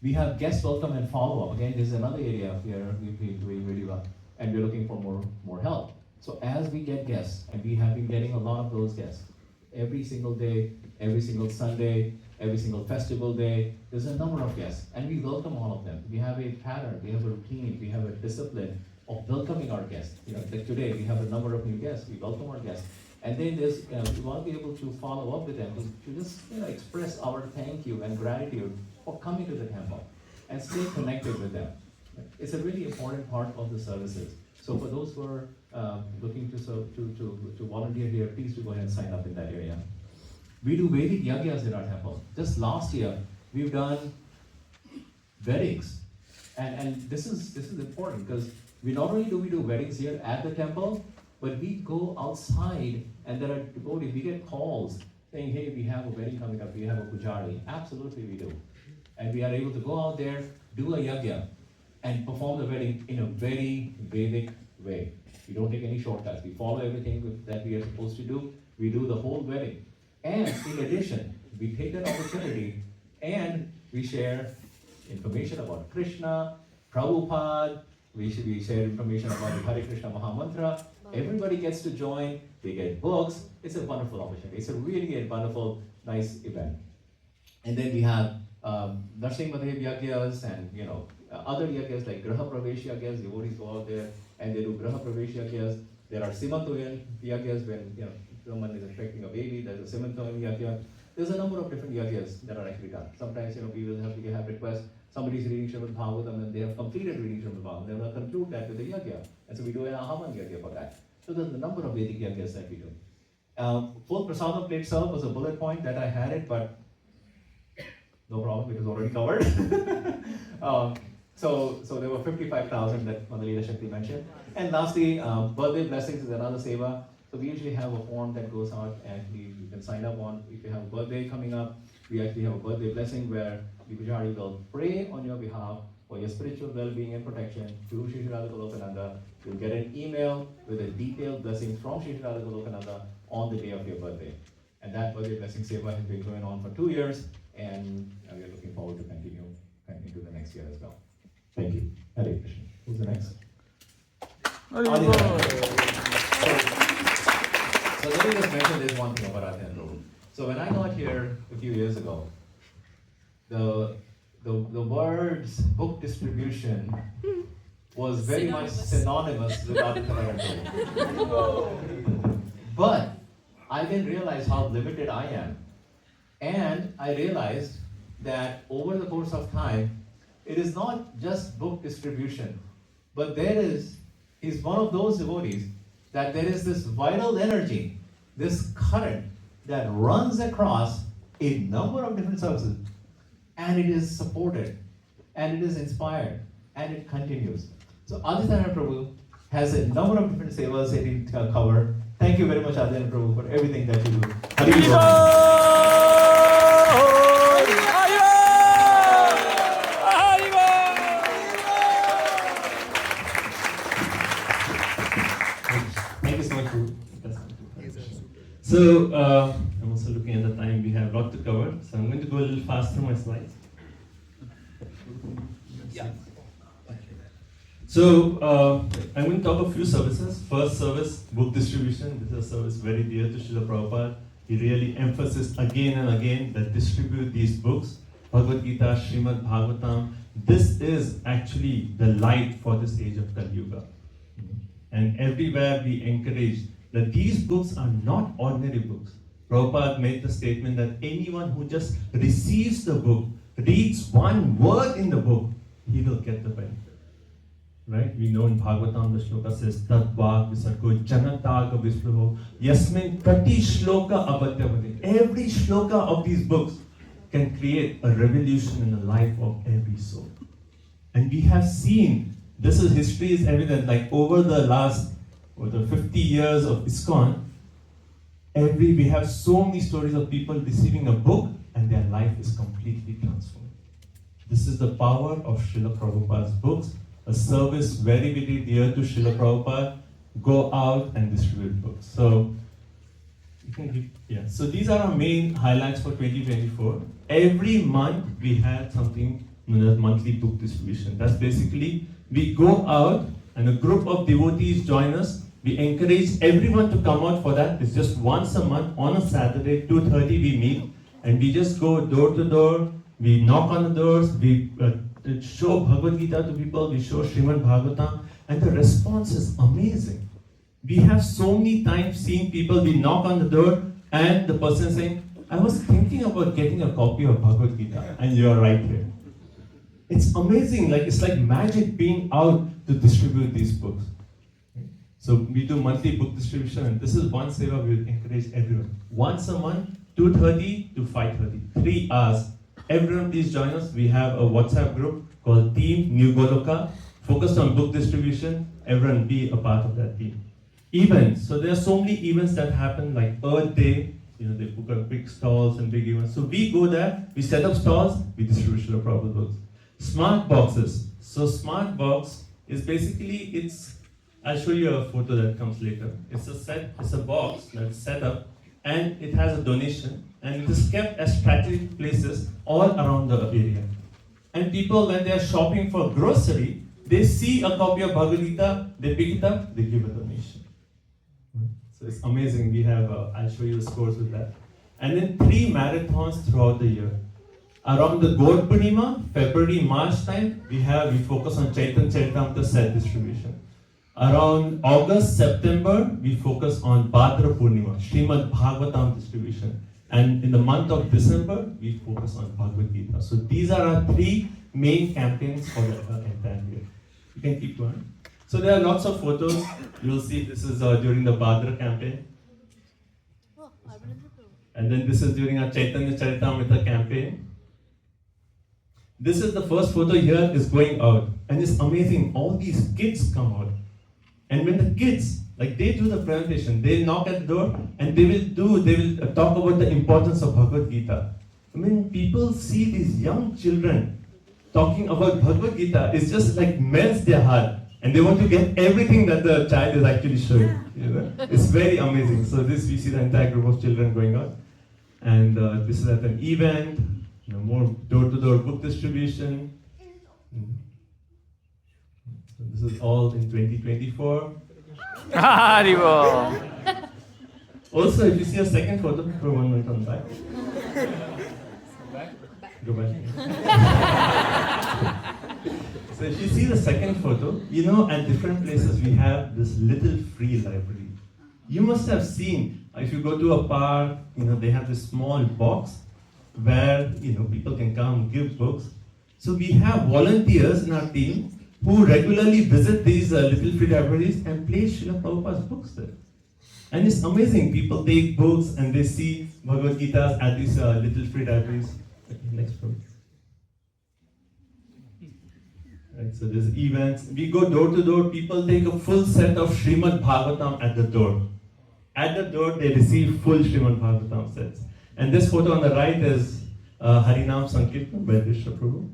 We have guest welcome and follow-up. Again, this is another area where we've been doing really well and we're looking for more help. So as we get guests, and we have been getting a lot of those guests, every single day, every single Sunday, every single festival day, there's a number of guests, and we welcome all of them. We have a pattern, we have a routine, we have a discipline of welcoming our guests. Like today, we have a number of new guests, we welcome our guests. And then there's, we want to be able to follow up with them, to just express our thank you and gratitude for coming to the temple and stay connected with them. It's a really important part of the services. So for those who are looking to volunteer here, please do go ahead and sign up in that area. We do Vedic yagyas in our temple. Just last year, we've done weddings. And this is important because we not only do we do weddings here at the temple, but we go outside and there are devotees, we get calls saying, hey, we have a wedding coming up, we have a pujari. Absolutely we do. And we are able to go out there, do a yagya, and perform the wedding in a very Vedic way. We don't take any shortcuts. We follow everything that we are supposed to do. We do the whole wedding. And in addition, we take that opportunity and we share information about Krishna, Prabhupada, we share information about the Hare Krishna Mahamantra. Everybody gets to join, they get books. It's a wonderful opportunity. It's a really a wonderful, nice event. And then we have Narsingh Madhav Yagyas and other yagyas like Graha Pravesh Yagyas. Devotees go out there and they do Graha Pravesh Yagyas. There are Simantoyan Yagyas when someone is expecting a baby, there's a Simantoyan Yagya. There's a number of different yagyas that are actually done. Sometimes we will have requests, somebody's reading Srimad Bhagavatam and they have completed reading Srimad Bhagavatam. They will conclude that with a yagya. And so we do an Ahavan yagya for that. So there's a number of Vedic yagyas that we do. Full prasadam plate serve was a bullet point that I had it, but no problem, it was already covered. So there were 55,000 that Madalita Shakti mentioned. And lastly, birthday blessings is another seva. So we usually have a form that goes out and you can sign up on. If you have a birthday coming up, we actually have a birthday blessing where the Pujari will pray on your behalf for your spiritual well-being and protection to Shri Radha Golokananda. You'll get an email with a detailed blessing from Shri Radha Golokananda on the day of your birthday. And that birthday blessing seva has been going on for 2 years, and we are looking forward to continue into the next year as well. Thank you. Hare Krishna. Who's the next? So let me just mention this one thing about Adhyana Prabhu. So when I got here a few years ago, the words book distribution was very much synonymous with Adhyana Prabhu. But I didn't realize how limited I am. And I realized that over the course of time, it is not just book distribution, but he's one of those devotees that there is this vital energy, this current that runs across a number of different services, and it is supported, and it is inspired, and it continues. So Adhyana Prabhu has a number of different sevas that he cover. Thank you very much, Adhyana Prabhu, for everything that you do. Hari Bol. So, I'm also looking at the time, we have a lot to cover, so I'm going to go a little fast through my slides. Yeah. So I'm going to talk a few services. First service, book distribution. This is a service very dear to Srila Prabhupada. He really emphasized again and again that distribute these books. Bhagavad Gita, Srimad Bhagavatam. This is actually the light for this age of Kali Yuga. And everywhere we encourage that these books are not ordinary books. Prabhupada made the statement that anyone who just receives the book, reads one word in the book, he will get the benefit. Right? We know in Bhagavatam the shloka says, Tat Vak Visargo Janataga Vispluho Yasmin Prati Shloka Abatyavade. Every shloka of these books can create a revolution in the life of every soul. And we have seen, this is history is evident, like over the last 50 years of ISKCON, we have so many stories of people receiving a book and their life is completely transformed. This is the power of Srila Prabhupada's books, a service very, very dear to Srila Prabhupada. Go out and distribute books. So, so these are our main highlights for 2024. Every month we had something, monthly book distribution. That's basically, we go out and a group of devotees join us. We encourage everyone to come out for that. It's just once a month on a Saturday, 2:30 we meet and we just go door to door. We knock on the doors, we show Bhagavad Gita to people, we show Srimad Bhagavatam, and the response is amazing. We have so many times seen people, we knock on the door and the person saying, I was thinking about getting a copy of Bhagavad Gita and you're right here. It's amazing, like it's like magic being out to distribute these books. So we do monthly book distribution and this is one seva we will encourage everyone. Once a month, 2:30 to 5:30, 3 hours. Everyone please join us. We have a WhatsApp group called Team New Goloka, focused on book distribution. Everyone be a part of that team. Events. So there are so many events that happen like Earth Day. They book up big stalls and big events. So we go there, we set up stalls, we distribute Srila Prabhupada books. Smart boxes. So smart box is basically, I'll show you a photo that comes later. It's a box that's set up and it has a donation and it is kept at strategic places all around the area. And people, when they are shopping for grocery, they see a copy of Bhagavad Gita, they pick it up, they give a donation. So it's amazing. We have, I'll show you the scores with that. And then 3 marathons throughout the year. Around the Gaur Purnima, February, March time, we focus on Chaitanya Charitamrita set distribution. Around August, September, we focus on Bhadra Purnima, Srimad Bhagavatam distribution. And in the month of December, we focus on Bhagavad Gita. So these are our 3 main campaigns for the entire year. You can keep going. So there are lots of photos. You will see this is during the Bhadra campaign. And then this is during our Chaitanya Charitamrita campaign. This is the first photo here is going out. And it's amazing, all these kids come out. And when the kids, like they do the presentation, they'll knock at the door and they will talk about the importance of Bhagavad Gita. When people see these young children talking about Bhagavad Gita, it's just like melts their heart. And they want to get everything that the child is actually showing. It's very amazing. So we see the entire group of children going out. And this is at an event, more door-to-door book distribution. So this is all in 2024. Also, if you see a second photo, for 1 minute on the back. Go back. So if you see the second photo, at different places we have this little free library. You must have seen, if you go to a park, they have this small box where, people can come give books. So we have volunteers in our team who regularly visit these little free libraries and place Srila Prabhupada's books there. And it's amazing, people take books and they see Bhagavad Gita at these little free libraries. Next photo. Right, so there's events. We go door to door, people take a full set of Srimad Bhagavatam at the door. At the door, they receive full Srimad Bhagavatam sets. And this photo on the right is Harinam Sankirtan by Krishna Prabhu.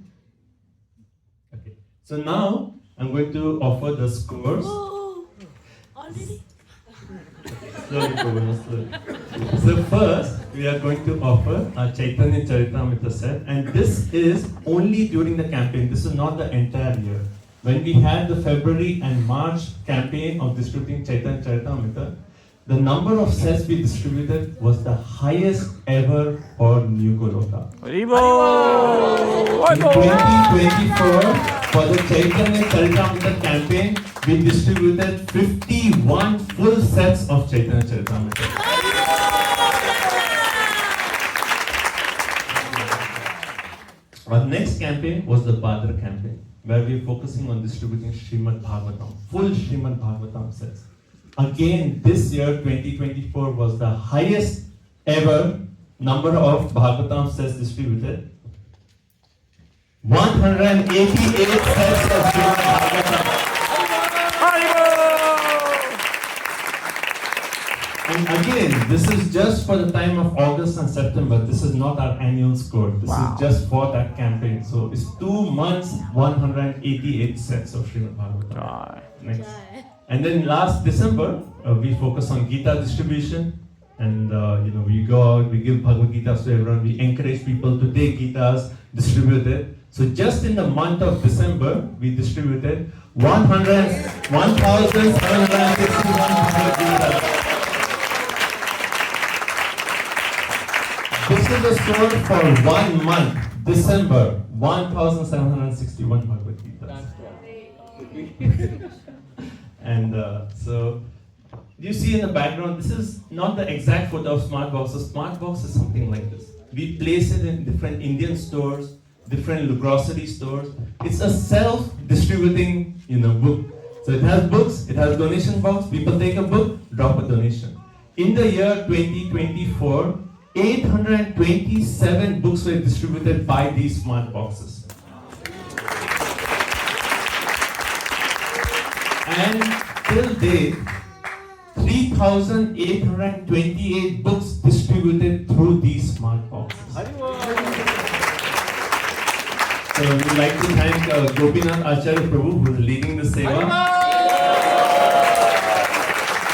Okay. So now, I'm going to offer the scores. Already? Slowly, Prabhu, slowly. So first, we are going to offer our Chaitanya Charitamrita set. And this is only during the campaign. This is not the entire year. when we had the February and March campaign of distributing Chaitanya Charitamrita, the number of sets we distributed was the highest ever for New Goloka. In 2024, for the Chaitanya Charitamrita campaign, we distributed 51 full sets of Chaitanya Charitamrita. Our next campaign was the Bhadra campaign, where we are focusing on distributing Srimad Bhagavatam, full Srimad Bhagavatam sets. Again, this year, 2024, was the highest ever number of Bhagavatam sets distributed. 188 sets of Srimad Bhagavatam. And again, this is just for the time of August and September. This is not our annual score. This is just for that campaign. So it's 2 months, 188 sets of Srimad Bhagavatam. Next. And then last December, we focus on Gita distribution. And we go out, we give Bhagavad Gita to everyone. We encourage people to take Gitas, distribute it. So just in the month of December, we distributed 1,761 Bhagavad Gitas. This is the score for 1 month, December, 1,761 Bhagavad Gita. And so, you see in the background, this is not the exact photo of Smart Box. A Smart Box is something like this. We place it in different Indian stores, different grocery stores. It's a self-distributing, book. So it has books, it has donation box. People take a book, drop a donation. In the year 2024, 827 books were distributed by these smart boxes. And till date, 3,828 books distributed through these smart boxes. So we'd like to thank Gopinath Acharya Prabhu, who is leading the seva.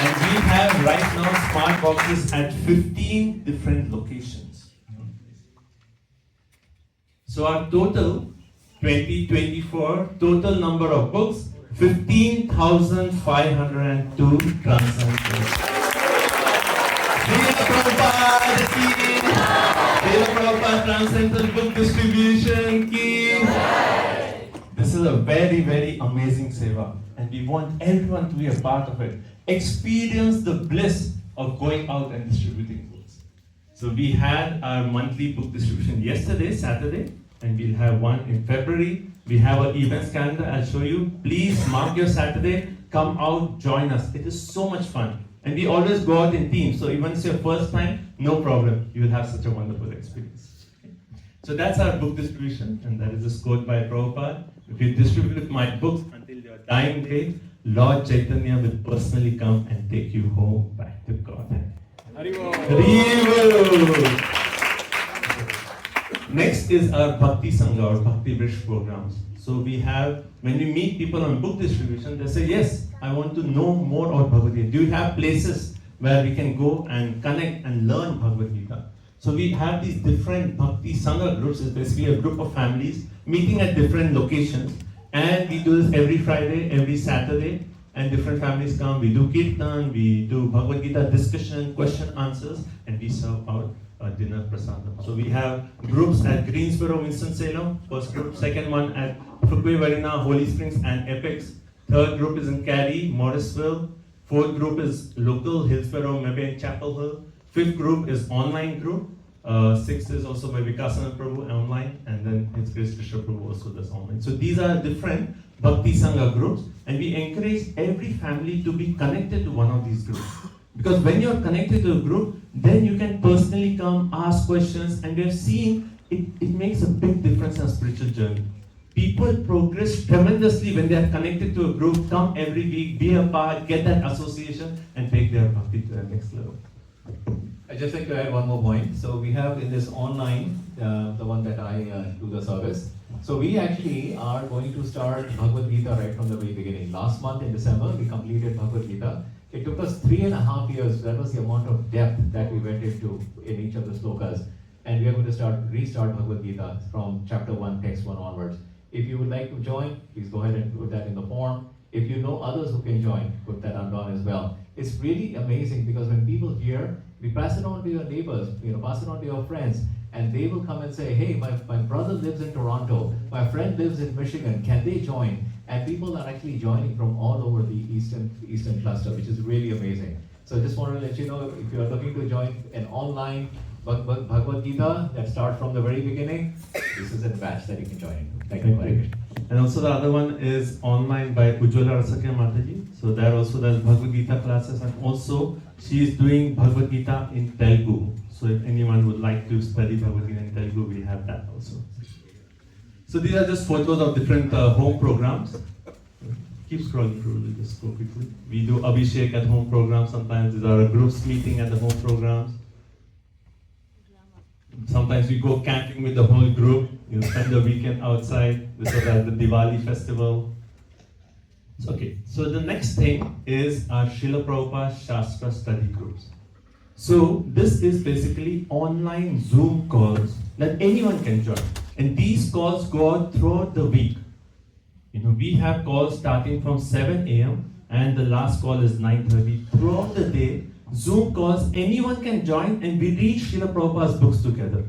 And we have right now smart boxes at 15 different locations. So our total 2024 total number of books, 15,502 transactions. Srila Prabhupada Transcendental Book Distribution ki. This is a very, very amazing seva, and we want everyone to be a part of it. Experience the bliss of going out and distributing books. So we had our monthly book distribution yesterday, Saturday, and we'll have one in February. We have our events calendar, I'll show you. Please mark your Saturday, come out, join us. It is so much fun. And we always go out in teams, so even if it's your first time, no problem. You will have such a wonderful experience. So that's our book distribution, and that is a quote by Prabhupada. If you distribute my books until your dying day, Lord Chaitanya will personally come and take you home back to God. Next is our Bhakti Sangha or Bhakti Vrish programs. So we have, when we meet people on book distribution, they say, yes, I want to know more about Bhagavad Gita. Do you have places where we can go and connect and learn Bhagavad Gita? So we have these different Bhakti Sangha groups. It's basically a group of families meeting at different locations. And we do this every Friday, every Saturday. And different families come. We do Kirtan, we do Bhagavad Gita discussion, question, answers, and we serve out dinner prasadam. So we have groups at Greensboro, Winston-Salem, first group. Second one at Fuquay Varina, Holy Springs, and Apex. Third group is in Cary, Morrisville. Fourth group is local, Hillsborough, maybe in Chapel Hill. Fifth group is online group. Sixth is also by Vikasana Prabhu online, and then it's Krishna Prabhu also does online. So these are different Bhakti Sangha groups, and we encourage every family to be connected to one of these groups. Because when you're connected to a group, then you can personally come, ask questions, and we have seen it makes a big difference in our spiritual journey. People progress tremendously when they are connected to a group, come every week, be a part, get that association, and take their bhakti to the next level. I'd just like to add one more point. So we have in this online, the one that I do the service. So we actually are going to start Bhagavad Gita right from the very beginning. Last month in December, we completed Bhagavad Gita. It took us 3.5 years. That was the amount of depth that we went into in each of the slokas. And we are going to restart Bhagavad Gita from chapter 1, text 1 onwards. If you would like to join, please go ahead and put that in the form. If you know others who can join, put that down as well. It's really amazing because when people hear, we pass it on to your neighbors, pass it on to your friends, and they will come and say, hey, my brother lives in Toronto, my friend lives in Michigan, can they join? And people are actually joining from all over the Eastern cluster, which is really amazing. So I just wanted to let you know, if you are looking to join an online Bhagavad Gita that starts from the very beginning, this is a batch that you can join. Thank you very much. And also the other one is online by Ujjwala Rasakya Mataji. So there also there's Bhagavad Gita classes, and also she is doing Bhagavad Gita in Telugu. So if anyone would like to study Bhagavad Gita in Telugu, we have that also. So these are just photos of different home programs. Keep scrolling through, we'll just go quickly. We do Abhishek at home programs, sometimes these are groups meeting at the home programs. Sometimes we go camping with the whole group, spend the weekend outside. This was at the Diwali festival. Okay, so the next thing is our Srila Prabhupada Shastra study groups. So this is basically online Zoom calls that anyone can join. And these calls go out throughout the week. We have calls starting from 7 a.m. and the last call is 9:30. Throughout the day, Zoom calls, anyone can join and we read Srila Prabhupada's books together.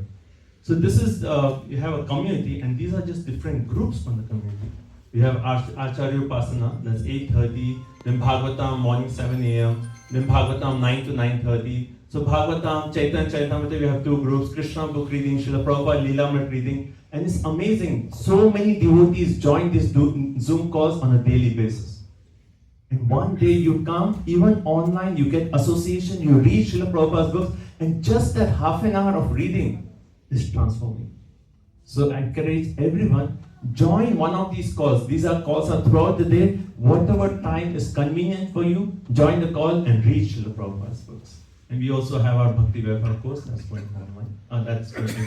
So this is, you have a community and these are just different groups from the community. We have Acharya Upasana, that's 8:30, then Bhagavatam morning 7 a.m., then Bhagavatam 9 to 9:30. So Bhagavatam, Chaitanya Charitamrita, we have two groups, Krishna book reading, Srila Prabhupada Leelamrit reading, and it's amazing. So many devotees join these Zoom calls on a daily basis. And one day you come, even online, you get association, you read Srila Prabhupada's books, and just that half an hour of reading is transforming. So I encourage everyone, join one of these calls. These are calls are throughout the day. Whatever time is convenient for you, join the call and read Srila Prabhupada's books. And we also have our Bhakti Vyavhar course that's going online. That's going to be.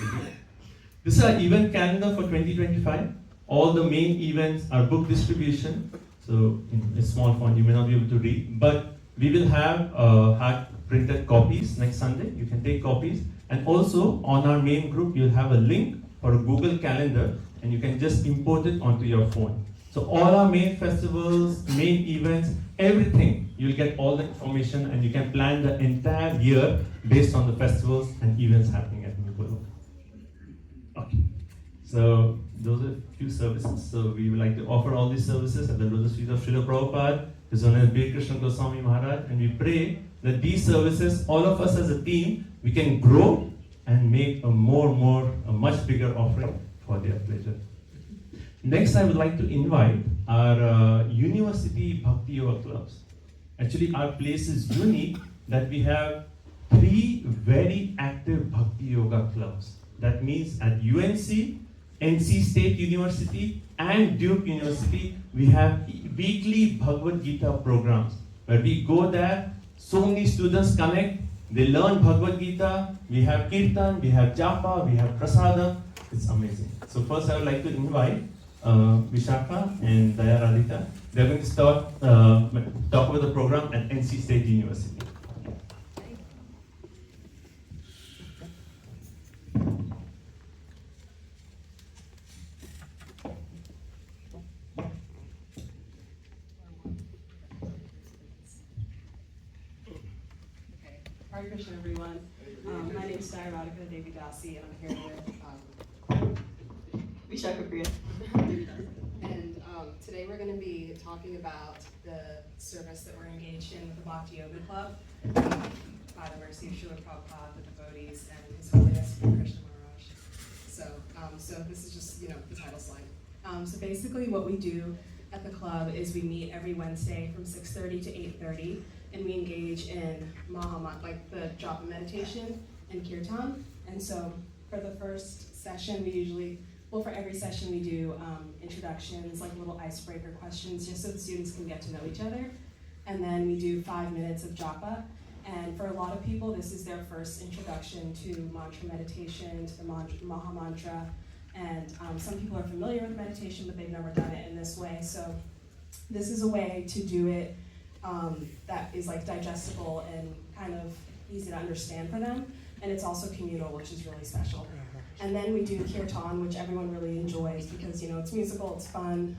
This is our event calendar for 2025. All the main events are book distribution. So in a small font, you may not be able to read, but we will have hard printed copies next Sunday. You can take copies. And also on our main group, you'll have a link for a Google Calendar, and you can just import it onto your phone. So all our main festivals, main events, everything, you'll get all the information and you can plan the entire year based on the festivals and events happening at New Goloka. Okay, so those are a few services. So we would like to offer all these services at the Lotus Feet of Srila Prabhupada, His Honorable Krishna Goswami Maharaj, and we pray that these services, all of us as a team, we can grow and make a much bigger offering for their pleasure. Next, I would like to invite our university Bhakti Yoga clubs. Actually, our place is unique that we have 3 very active Bhakti Yoga clubs. That means at UNC, NC State University, and Duke University, we have weekly Bhagavad Gita programs where we go there, so many students connect, they learn Bhagavad Gita, we have Kirtan, we have Japa, we have Prasadam. It's amazing. So first I would like to invite Vishakha and Dayaradita. They're going to start talk about the program at NC State University. Hare Krishna, everyone. My name is Dayaradika Devi Dasi, and I'm here with Vishakha Priya. And today we're going to be talking about the service that we're engaged in with the Bhakti Yoga Club by the mercy of Srila Prabhupada, the devotees, and His Holiness Krishna Maharaj. So this is just, the title slide. So basically what we do at the club is we meet every Wednesday from 6:30 to 8:30, and we engage in like the japa meditation and kirtan. And so for the first session, for every session we do introductions, like little icebreaker questions, just so the students can get to know each other. And then we do 5 minutes of japa. And for a lot of people, this is their first introduction to mantra meditation, to the Maha Mantra. And some people are familiar with meditation, but they've never done it in this way. So this is a way to do it that is like digestible and kind of easy to understand for them. And it's also communal, which is really special. And then we do kirtan, which everyone really enjoys because, you know, it's musical, it's fun.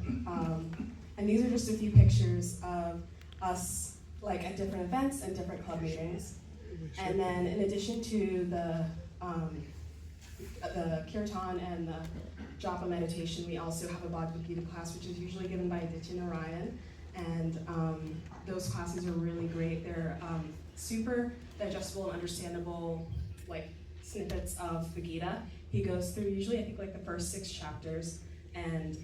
And these are just a few pictures of us like at different events and different club meetings. And then in addition to the kirtan and the japa meditation, we also have a Bhagavad Gita class, which is usually given by Aditya Narayan. And those classes are really great. They're super digestible and understandable, like snippets of the Gita. He goes through usually, I think, like the first 6 chapters, and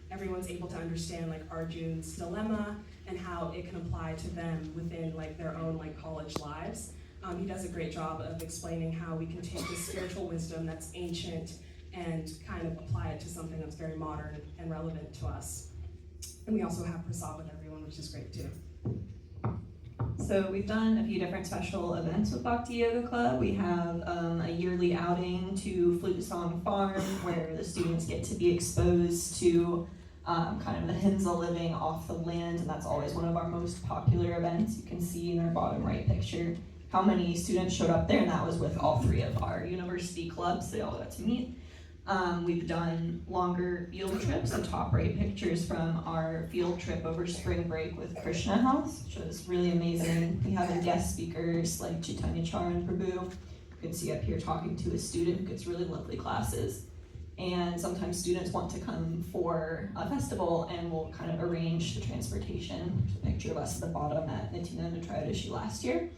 everyone's able to understand like Arjun's dilemma and how it can apply to them within like their own like college lives. He does a great job of explaining how we can take this spiritual wisdom that's ancient and kind of apply it to something that's very modern and relevant to us. And we also have prasad with everyone, which is great too. So we've done a few different special events with Bhakti Yoga Club. We have a yearly outing to Flute Song Farm where the students get to be exposed to kind of the Hinza living off the land, and that's always one of our most popular events. You can see in our bottom right picture how many students showed up there, and that was with all 3 of our university clubs. They all got to meet. We've done longer field trips. The top right pictures from our field trip over spring break with Krishna House, which was really amazing. We have guest speakers like Chaitanya Charan Prabhu. You can see up here talking to a student who gets really lovely classes. And sometimes students want to come for a festival and we'll kind of arrange the transportation. There's a picture of us at the bottom at Nityananda Triyodashi last year.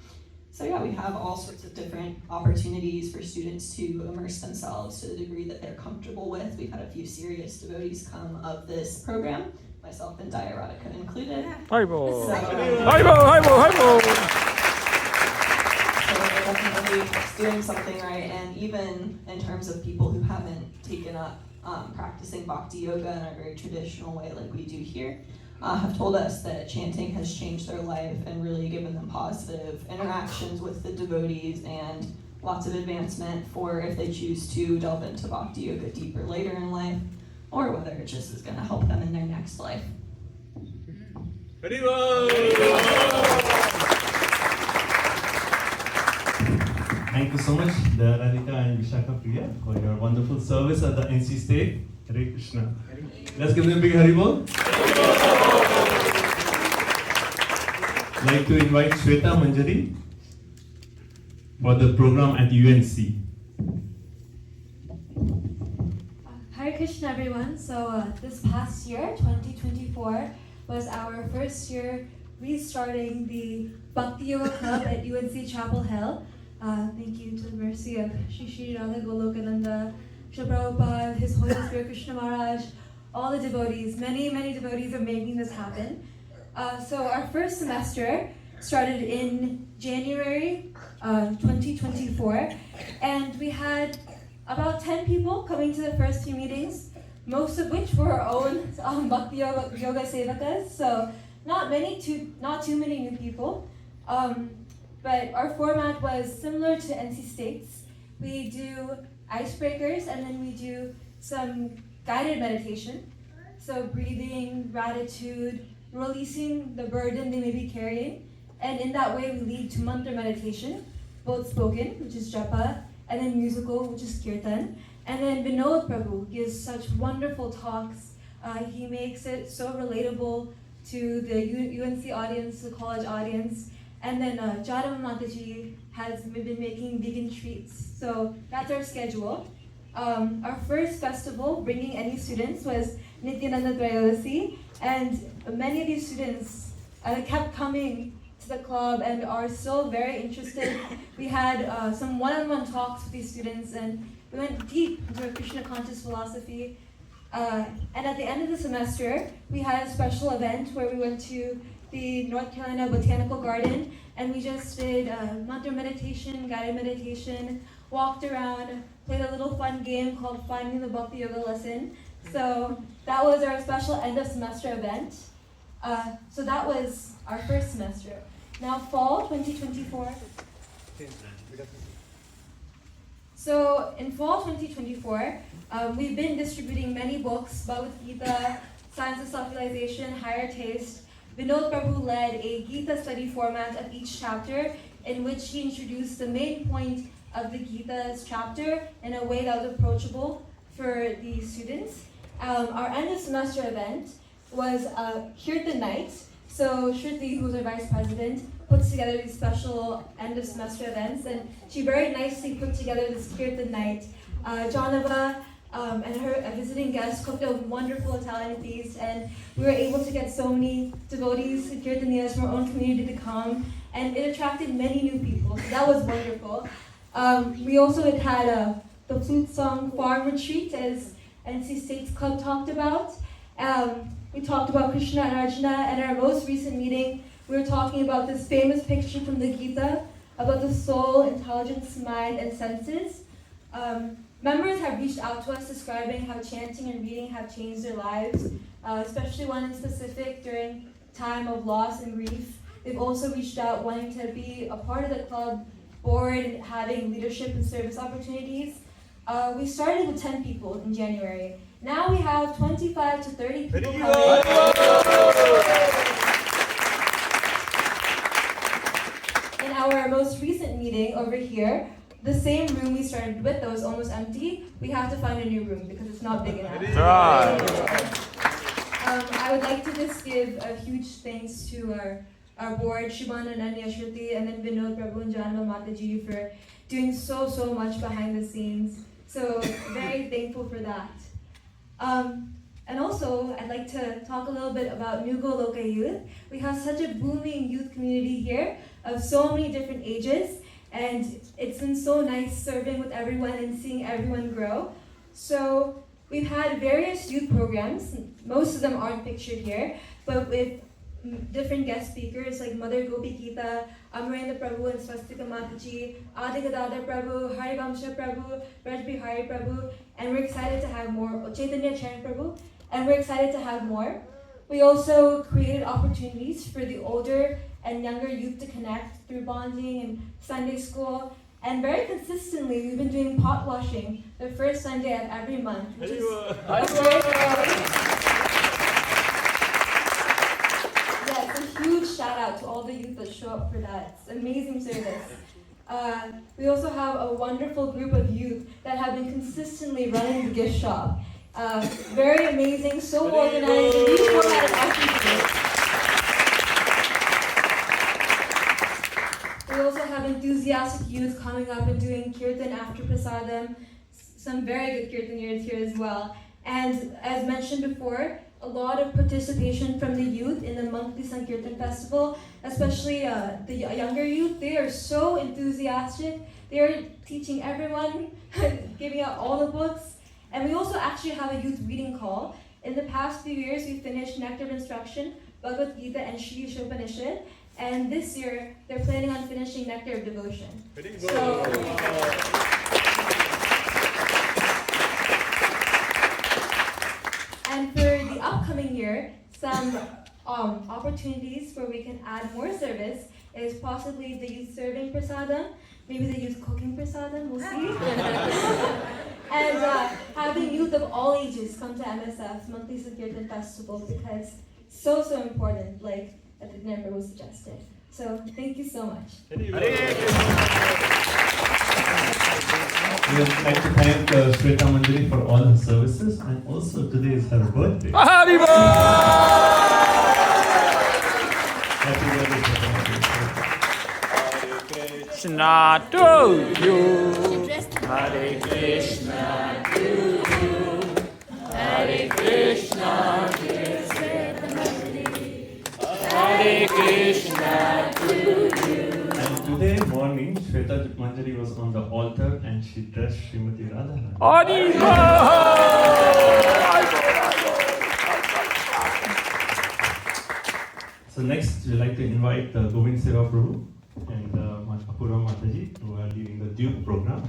So yeah, we have all sorts of different opportunities for students to immerse themselves to the degree that they're comfortable with. We've had a few serious devotees come of this program, myself and Dyaradika included. Hi-bo! So, Hi-bo! Hi-bo! Hi-bo! So we're definitely doing something right, and even in terms of people who haven't taken up practicing bhakti yoga in a very traditional way like we do here, have told us that chanting has changed their life and really given them positive interactions with the devotees and lots of advancement for if they choose to delve into bhakti yoga deeper later in life, or whether it just is going to help them in their next life. Thank you so much, Radhika and Vishaka Priya, for your wonderful service at the NC State. Hare Krishna. Let's give them a big Haribol. I'd like to invite Shweta Manjari for the program at UNC. Hare Krishna, everyone. So this past year, 2024, was our first year restarting the Bhakti Yoga Club at UNC Chapel Hill. Thank you to the mercy of Shri Radha Golokananda, Shri Prabhupada, His Holiness Spirit Krishna Maharaj, all the devotees. Many devotees are making this happen. So our first semester started in January 2024, and we had about 10 people coming to the first few meetings, most of which were our own Bhakti Yoga Sevakas, so not too many new people. But our format was similar to NC State's. We do icebreakers, and then we do some guided meditation. So breathing, gratitude, releasing the burden they may be carrying. And in that way, we lead to mantra meditation, both spoken, which is japa, and then musical, which is kirtan. And then Vinod Prabhu gives such wonderful talks. He makes it so relatable to the UNC audience, the college audience. And then Jadam Mataji has been making vegan treats. So that's our schedule. Our first festival, bringing any students, was Nityananda Triyodashi. And many of these students kept coming to the club and are still very interested. We had some one-on-one talks with these students, and we went deep into Krishna conscious philosophy. And at the end of the semester, we had a special event where we went to the North Carolina Botanical Garden, and we just did mantra meditation, guided meditation, walked around, played a little fun game called Finding the Bhakti Yoga Lesson. So that was our special end of semester event. So that was our first semester. Now fall 2024. So in fall 2024, we've been distributing many books, Bhagavad Gita, Science of Self-Realization, Higher Taste. Vinod Prabhu led a Gita study format of each chapter in which he introduced the main point of the Gita's chapter in a way that was approachable for the students. Our end of semester event was Kirtan night. So Shruti, who's our vice president, puts together these special end of semester events, and she very nicely put together this Kirtan night. Janava and her visiting guests cooked a wonderful Italian feast, and we were able to get so many devotees and Kirtaniyas from our own community to come, and it attracted many new people, so that was wonderful. We also had the flute song farm retreat, as NC State's Club talked about. We talked about Krishna and Arjuna, and our most recent meeting, we were talking about this famous picture from the Gita about the soul, intelligence, mind, and senses. Members have reached out to us describing how chanting and reading have changed their lives, especially one in specific during time of loss and grief. They've also reached out wanting to be a part of the club board and having leadership and service opportunities. We started with 10 people in January. Now we have 25 to 30 people coming. In our most recent meeting over here, the same room we started with that was almost empty, we have to find a new room because it's not big enough. I would like to just give a huge thanks to our board, Shubhan and Ananya Shruti, and then Vinod Prabhu and Janma Mataji for doing so much behind the scenes. So very thankful for that. And also, I'd like to talk a little bit about New Goloka Youth. We have such a booming youth community here of so many different ages, and it's been so nice serving with everyone and seeing everyone grow. So we've had various youth programs. Most of them aren't pictured here, but with different guest speakers like Mother Gopi Gita, Amarendra Prabhu and Swastika Mataji, Adi Gadadhar Prabhu, Harivamsha Prabhu, Braj Bihari Prabhu, and we're excited to have more, Chaitanya Charan Prabhu, and we're excited to have more. We also created opportunities for the older and younger youth to connect through bonding and Sunday school, and very consistently we've been doing pot washing the first Sunday of every month, which is a huge shout out to all the youth that show up for that. It's amazing service. We also have a wonderful group of youth that have been consistently running the gift shop. Very amazing, so organized, and each one had an activity. We also have enthusiastic youth coming up and doing kirtan after prasadam. Some very good kirtaniyas here as well. And as mentioned before, a lot of participation from the youth in the monthly Sankirtan festival, especially the younger youth. They are so enthusiastic. They are teaching everyone, giving out all the books. And we also actually have a youth reading call. In the past few years, we finished Nectar of Instruction, Bhagavad Gita, and Shri Upanishad. And this year, they're planning on finishing Nectar of Devotion. And for the upcoming year, some opportunities where we can add more service is possibly the youth serving prasadam, maybe the youth cooking prasadam, we'll see. And having youth of all ages come to MSF's monthly Sankirtan festival because it's so important, like the Dinner was suggested. So thank you so much. We would like to thank Shweta Manjari for all her services, and also today is her birthday. Haribol! Happy birthday, Shweta Manjari. Krishna to you. Hare Krishna to you. Hare Krishna Hare Krishna to you. And today morning, Shweta Manjari was on the altar and she dressed Srimati Radharani. So next, we'd like to invite Govind Seva Prabhu and Apurva Mataji, who are leading the Duke program.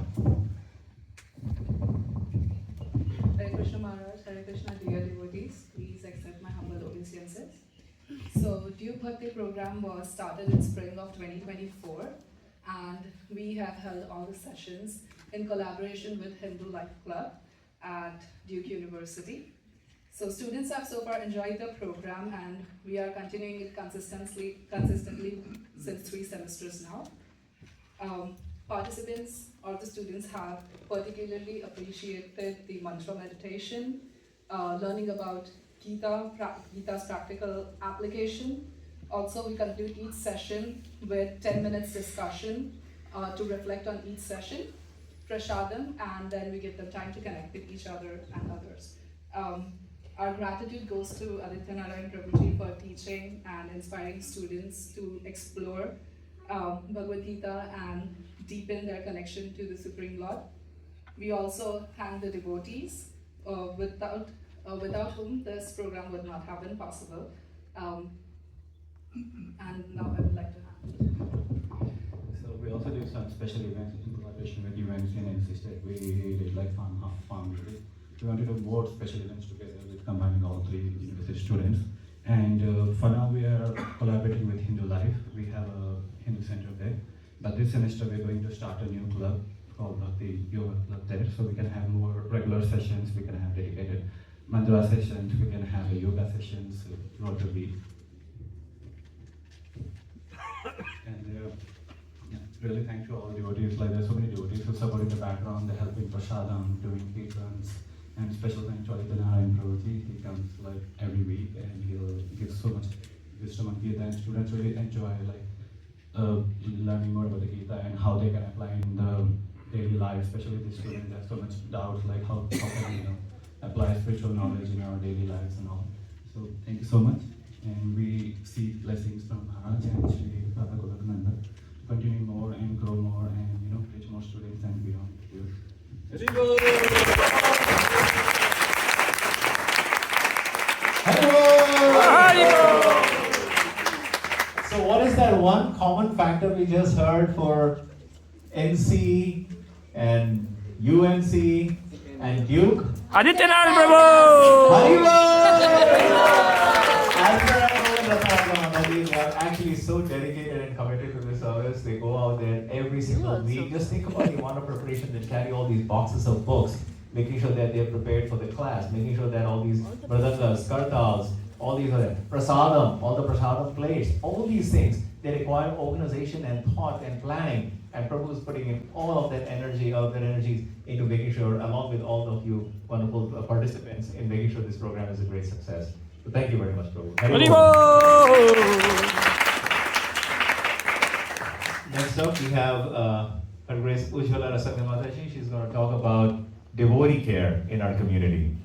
Hare Krishna Maharaj, Hare Krishna dear devotees, please accept my humble obeisances. So Duke Bhakti program was started in spring of 2024, and we have held all the sessions in collaboration with Hindu Life Club at Duke University. So students have so far enjoyed the program, and we are continuing it consistently since 3 semesters now. participants or the students have particularly appreciated the mantra meditation, learning about Gita's practical application. Also, we conclude each session with 10 minutes discussion to reflect on each session, prasadam, and then we give them time to connect with each other and others. Our gratitude goes to Aditya Narayan Prabhuji for teaching and inspiring students to explore Bhagavad Gita and deepen their connection to the Supreme Lord. We also thank the devotees without whom this program would not have been possible. And now I would like to So we also do some special events in collaboration with UNC and NC State. We did like fun. We want to do more special events together with combining all three university students. And for now we are collaborating with Hindu Life. We have a Hindu center there. But this semester we're going to start a new club called the Yoga Club there. So we can have more regular sessions, we can have dedicated mantra sessions, we can have a yoga sessions throughout the week. And really thank you all the devotees. Like there's so many devotees who support in the background. They're helping prasadam, doing kirtans, and special thanks to Aditya Narayan Prabhuji. He comes like every week and he'll give so much wisdom on Gita, and students really enjoy learning more about the Gita and how they can apply in the daily life. Especially the students have so much doubt like how can we apply spiritual knowledge in our daily lives and all. So thank you so much. And we seek blessings from Maharaj and Shri Baba Golokananda to continue more and grow more and reach more students and beyond. So what is that one common factor we just heard for NC and UNC and Duke? Aditya Narayan Prabhu! They are actually so dedicated and committed to this service. They go out there every single week. Just think about the amount of preparation. They carry all these boxes of books, making sure that they're prepared for the class, making sure that all these mridangas, kartals, all these other prasadam, all the prasadam plates, all these things, they require organization and thought and planning. And Prabhu is putting in all of that energy, energies into making sure, along with all of you wonderful participants, in making sure this program is a great success. So thank you very much, Prabhu. Next up, we have Her Grace Ujjwala Rasanga Mataji. She's going to talk about devotee care in our community.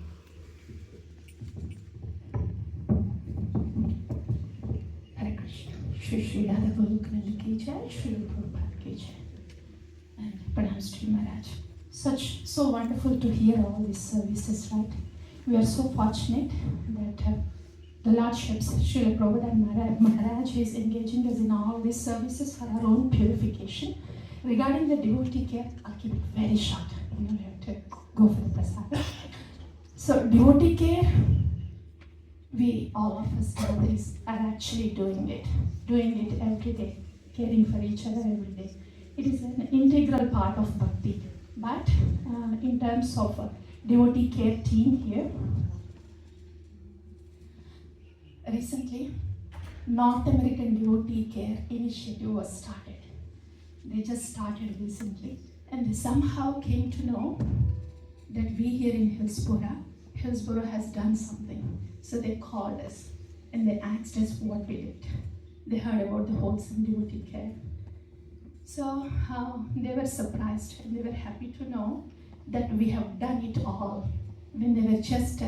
Hare Krishna. Shri Shri Radha Golokananda ki jai, Shri Prabhupada ki jai. And pranams to you, Maharaj. So wonderful to hear all these services, right? We are so fortunate that the Lordships, Srila Prabhupada Maharaj is engaging us in all these services for our own purification. Regarding the devotee care, I'll keep it very short. We have to go for the prasad. So devotee care, we, all of us devotees, are actually doing it every day, caring for each other every day. It is an integral part of bhakti. But in terms of devotee care team here, recently, North American Devotee Care Initiative was started. They just started recently, and they somehow came to know that we here in Hillsborough has done something. So they called us and they asked us what we did. They heard about the wholesome devotee care. So they were surprised and they were happy to know that we have done it all when they were just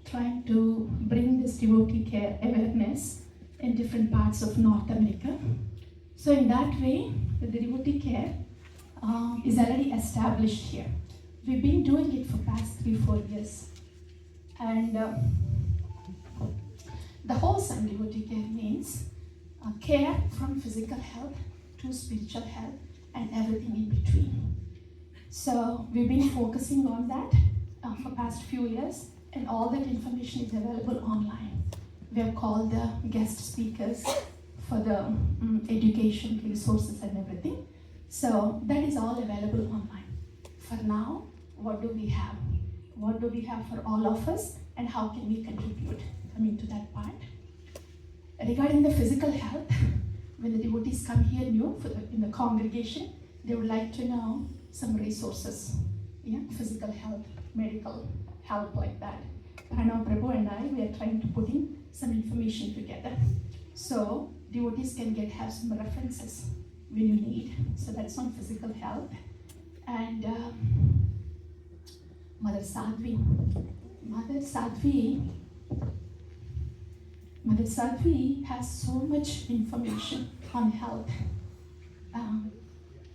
trying to bring this devotee care awareness in different parts of North America. So in that way, the devotee care is already established here. We've been doing it for past 3-4 years. And the wholesome devotee care means care from physical health to spiritual health and everything in between. So we've been focusing on that for past few years, and all that information is available online. We have called the guest speakers for the education resources and everything. So that is all available online. For now, what do we have? What do we have for all of us, and how can we contribute? Coming to that part. Regarding the physical health, when the devotees come here new in the congregation, They would like to know some resources, yeah, physical health, medical help like that. Pranav Prabhu and I, we are trying to put in some information together. So devotees can have some references when you need. So that's on physical health. And Mother Sadhvi has so much information on health.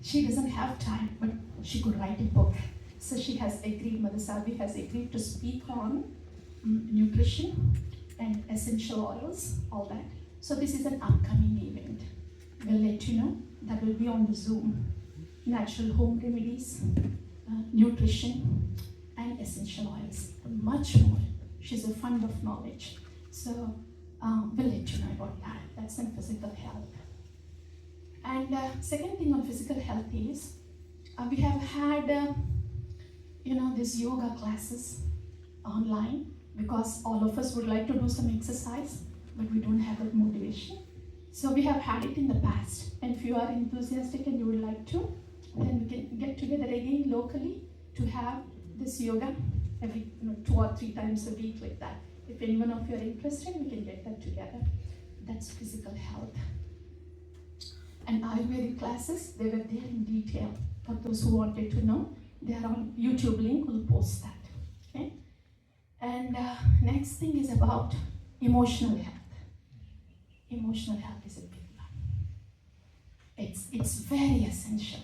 She doesn't have time, but she could write a book. So she has agreed, Mother Sadhvi has agreed to speak on nutrition and essential oils, all that. So this is an upcoming event. We'll let you know. That will be on the Zoom. Natural home remedies, nutrition, and essential oils. Much more. She's a fund of knowledge. So we'll let you know about that. That's in physical health. And second thing on physical health is we have had these yoga classes online because all of us would like to do some exercise, but we don't have that motivation. So we have had it in the past, and if you are enthusiastic and you would like to, then we can get together again locally to have this yoga every 2 or 3 times a week like that. If anyone of you are interested, we can get that together. That's physical health. And Ayurvedic classes, they were there in detail. For those who wanted to know, they are on YouTube link, we'll post that. Okay? And next thing is about emotional health. Emotional health is a big one. It's very essential.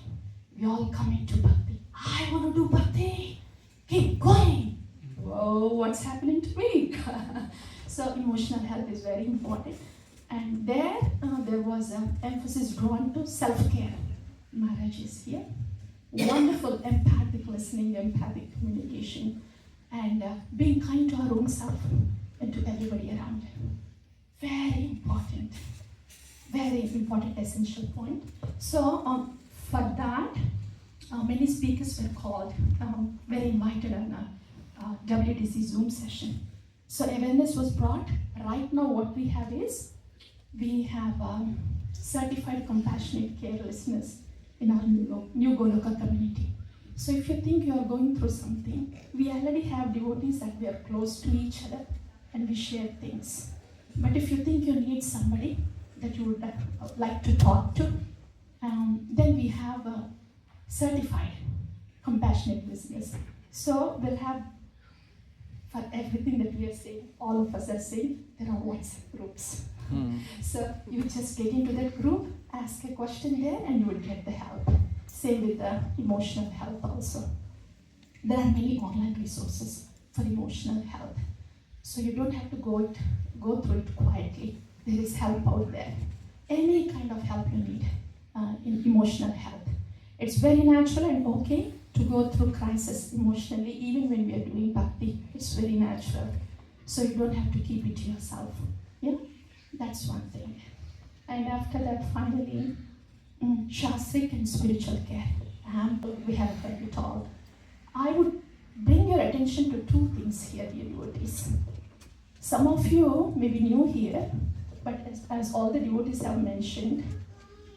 We all come into bhakti. I want to do bhakti. Keep going. Whoa, what's happening to me? So emotional health is very important. And there was an emphasis drawn to self-care. Maharaj is here. Wonderful empathic listening, empathic communication, and being kind to our own self and to everybody around. Very important essential point. So for that, many speakers were called, were invited on a WTC Zoom session. So awareness was brought. Right now what we have is, we have certified compassionate care listeners in our new Goloka community. So if you think you are going through something, we already have devotees that we are close to each other and we share things. But if you think you need somebody that you would like to talk to, then we have certified compassionate listeners. So we'll have, for everything that we are saying, all of us are saying, there are WhatsApp groups. So you just get into that group, ask a question there, and you will get the help. Same with the emotional health also. There are many online resources for emotional health. So you don't have to go through it quietly. There is help out there. Any kind of help you need in emotional health. It's very natural and okay to go through crisis emotionally, even when we are doing bhakti. It's very natural. So you don't have to keep it to yourself. Yeah? That's one thing. And after that, finally, Shastric and spiritual care. We have heard it all. I would bring your attention to 2 things here, dear devotees. Some of you may be new here, but as all the devotees have mentioned,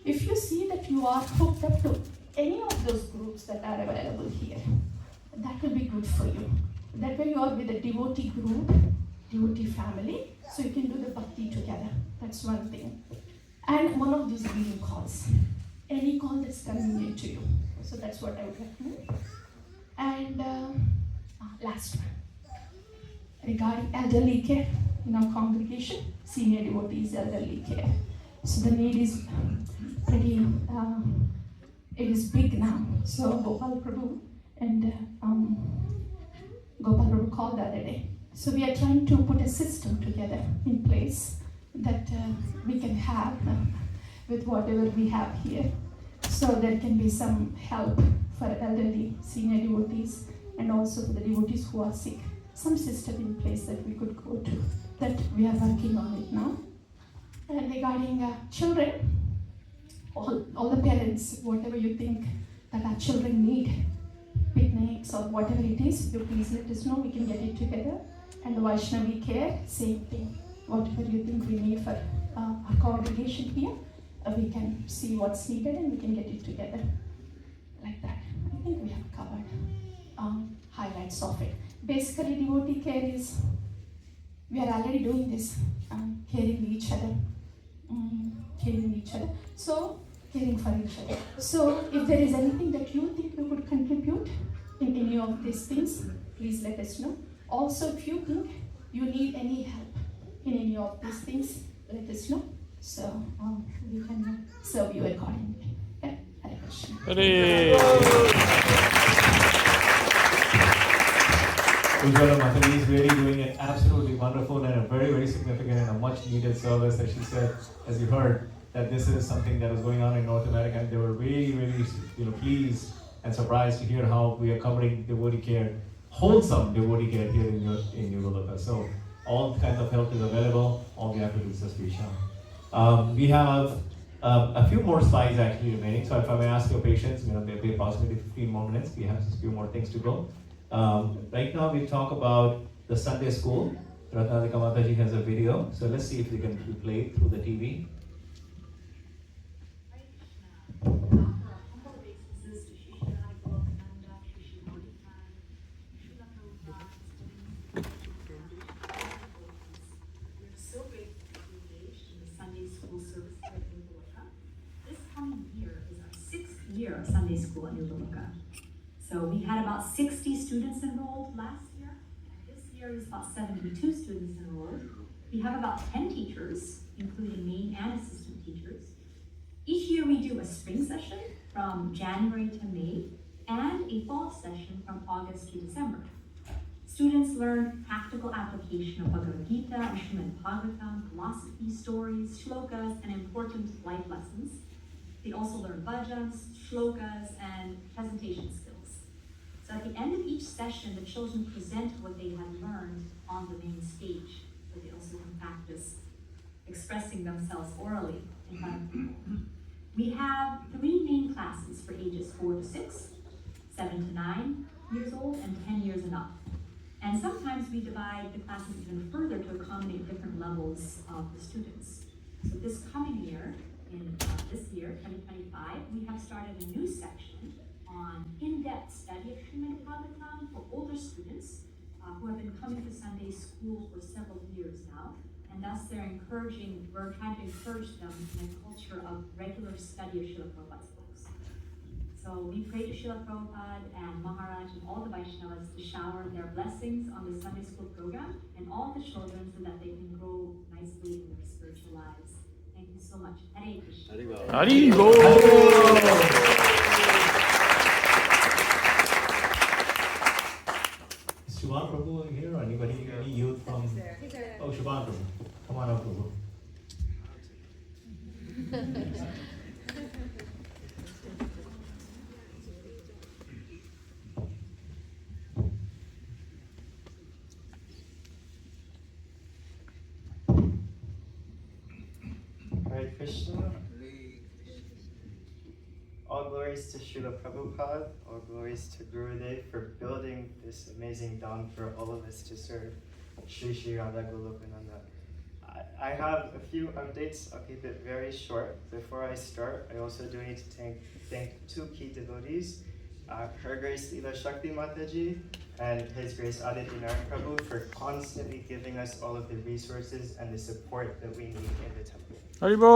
if you see that you are hooked up to any of those groups that are available here, that will be good for you. That way you are with a devotee group, devotee family, so you can do the bhakti together. That's one thing. And one of those reading calls. Any call that's convenient to you. So that's what I would recommend. And last one. Regarding elderly care in our congregation, senior devotees, elderly care. So the need is pretty, it is big now. So Gopal Prabhu and Gopal Prabhu called the other day. So we are trying to put a system together in place that we can have with whatever we have here. So there can be some help for elderly senior devotees and also for the devotees who are sick. Some system in place that we could go to, that we are working on it now. And regarding children, all the parents, whatever you think that our children need, picnics or whatever it is, you please let us know, we can get it together. And the Vaishnavi care, same thing. Whatever you think we need for our congregation here, we can see what's needed and we can get it together. like that. I think we have covered highlights of it. Basically, devotee care is, we are already doing this, caring each other, so caring for each other. So if there is anything that you think we could contribute in any of these things, please let us know. Also, if you think you need any help in any of these things, let us know. So we can serve you accordingly. Yeah. Hare Krishna. Ujjwala Mataji is really doing an absolutely wonderful and a very, very significant and a much needed service. As she said, as you heard, that this is something that is going on in North America, and they were really, really, pleased and surprised to hear how we are covering devotee care, wholesome devotee care here in New Goloka. So all kinds of help is available. All we have to do is just reach out. We have a few more slides actually remaining. So if I may ask your patience, maybe approximately 15 more minutes. We have just a few more things to go. Right now we talk about the Sunday school. Ratnadika Mataji has a video, so let's see if we can play it through the TV. We're so grateful to be engaged in the Sunday school service here at New Goloka. This coming year is our 6th year of Sunday school at New Goloka. So we had about 60 students enrolled last year, and this year is about 72 students enrolled. We have about 10 teachers, including me and assistant teachers. Each year we do a spring session from January to May, and a fall session from August to December. Students learn practical application of Bhagavad Gita and Srimad Bhagavatam, philosophy, stories, shlokas, and important life lessons. They also learn bhajans, shlokas, and presentation skills. So at the end of each session, the children present what they have learned on the main stage, so they also can practice expressing themselves orally in front of people. We have 3 main classes for ages 4 to 6, 7 to 9 years old, and 10 years and up. And sometimes we divide the classes even further to accommodate different levels of the students. So this coming year, this year, 2025, we have started a new section on in-depth study of Srimad Bhagavatam for older students who have been coming to Sunday school for several years now, and thus we're trying to encourage them in a culture of regular study of Srila Prabhupada's books. So we pray to Srila Prabhupada and Maharaj and all the Vaishnavas to shower their blessings on the Sunday school program and all the children so that they can grow nicely in their spiritual lives. Thank you so much. Hare Krishna. Haribo. Is Shubhan Prabhu here or anybody, any youth from? Oh, Shubhan Prabhu. Come on up, Prabhu. Hare Krishna. All glories to Srila Prabhupada, all glories to Gurudev for building this amazing dham for all of us to serve Shri Shri Radha Golokananda. I have a few updates. I'll keep it very short. Before I start, I also do need to thank 2 key devotees, Her Grace Leela Shakti Mataji and His Grace Aditya Narayan Prabhu, for constantly giving us all of the resources and the support that we need in the temple. Haribo.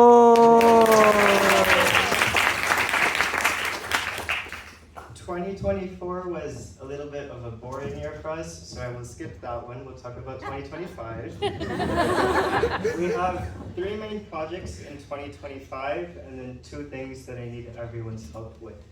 2024 was a little bit of a boring year for us, so I will skip that one. We'll talk about 2025. We have 3 main projects in 2025, and then 2 things that I need everyone's help with.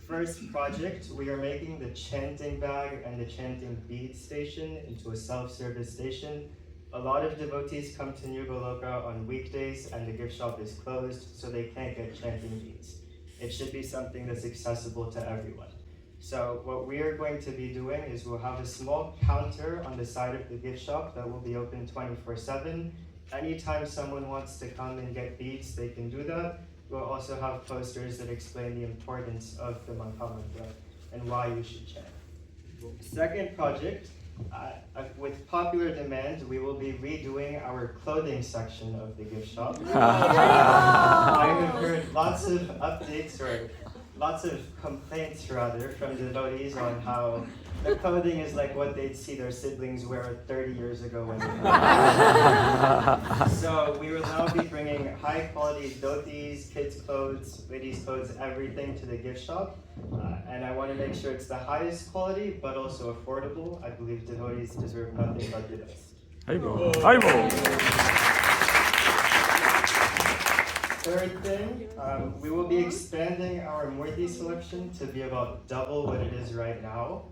First project, we are making the chanting bag and the chanting bead station into a self-service station. A lot of devotees come to New Goloka on weekdays and the gift shop is closed, so they can't get chanting beads. It should be something that's accessible to everyone. So what we are going to be doing is we'll have a small counter on the side of the gift shop that will be open 24/7. Anytime someone wants to come and get beads, they can do that. We'll also have posters that explain the importance of the Mahamantra and why you should chant. Second project, with popular demand, we will be redoing our clothing section of the gift shop. I have heard lots of updates or lots of complaints rather from devotees on how the clothing is like what they'd see their siblings wear 30 years ago when they So we will now be bringing high quality dhotis, kids clothes, ladies clothes, everything to the gift shop. And I want to make sure it's the highest quality but also affordable. I believe devotees deserve nothing but the best. Third thing, we will be expanding our murti selection to be about double what it is right now.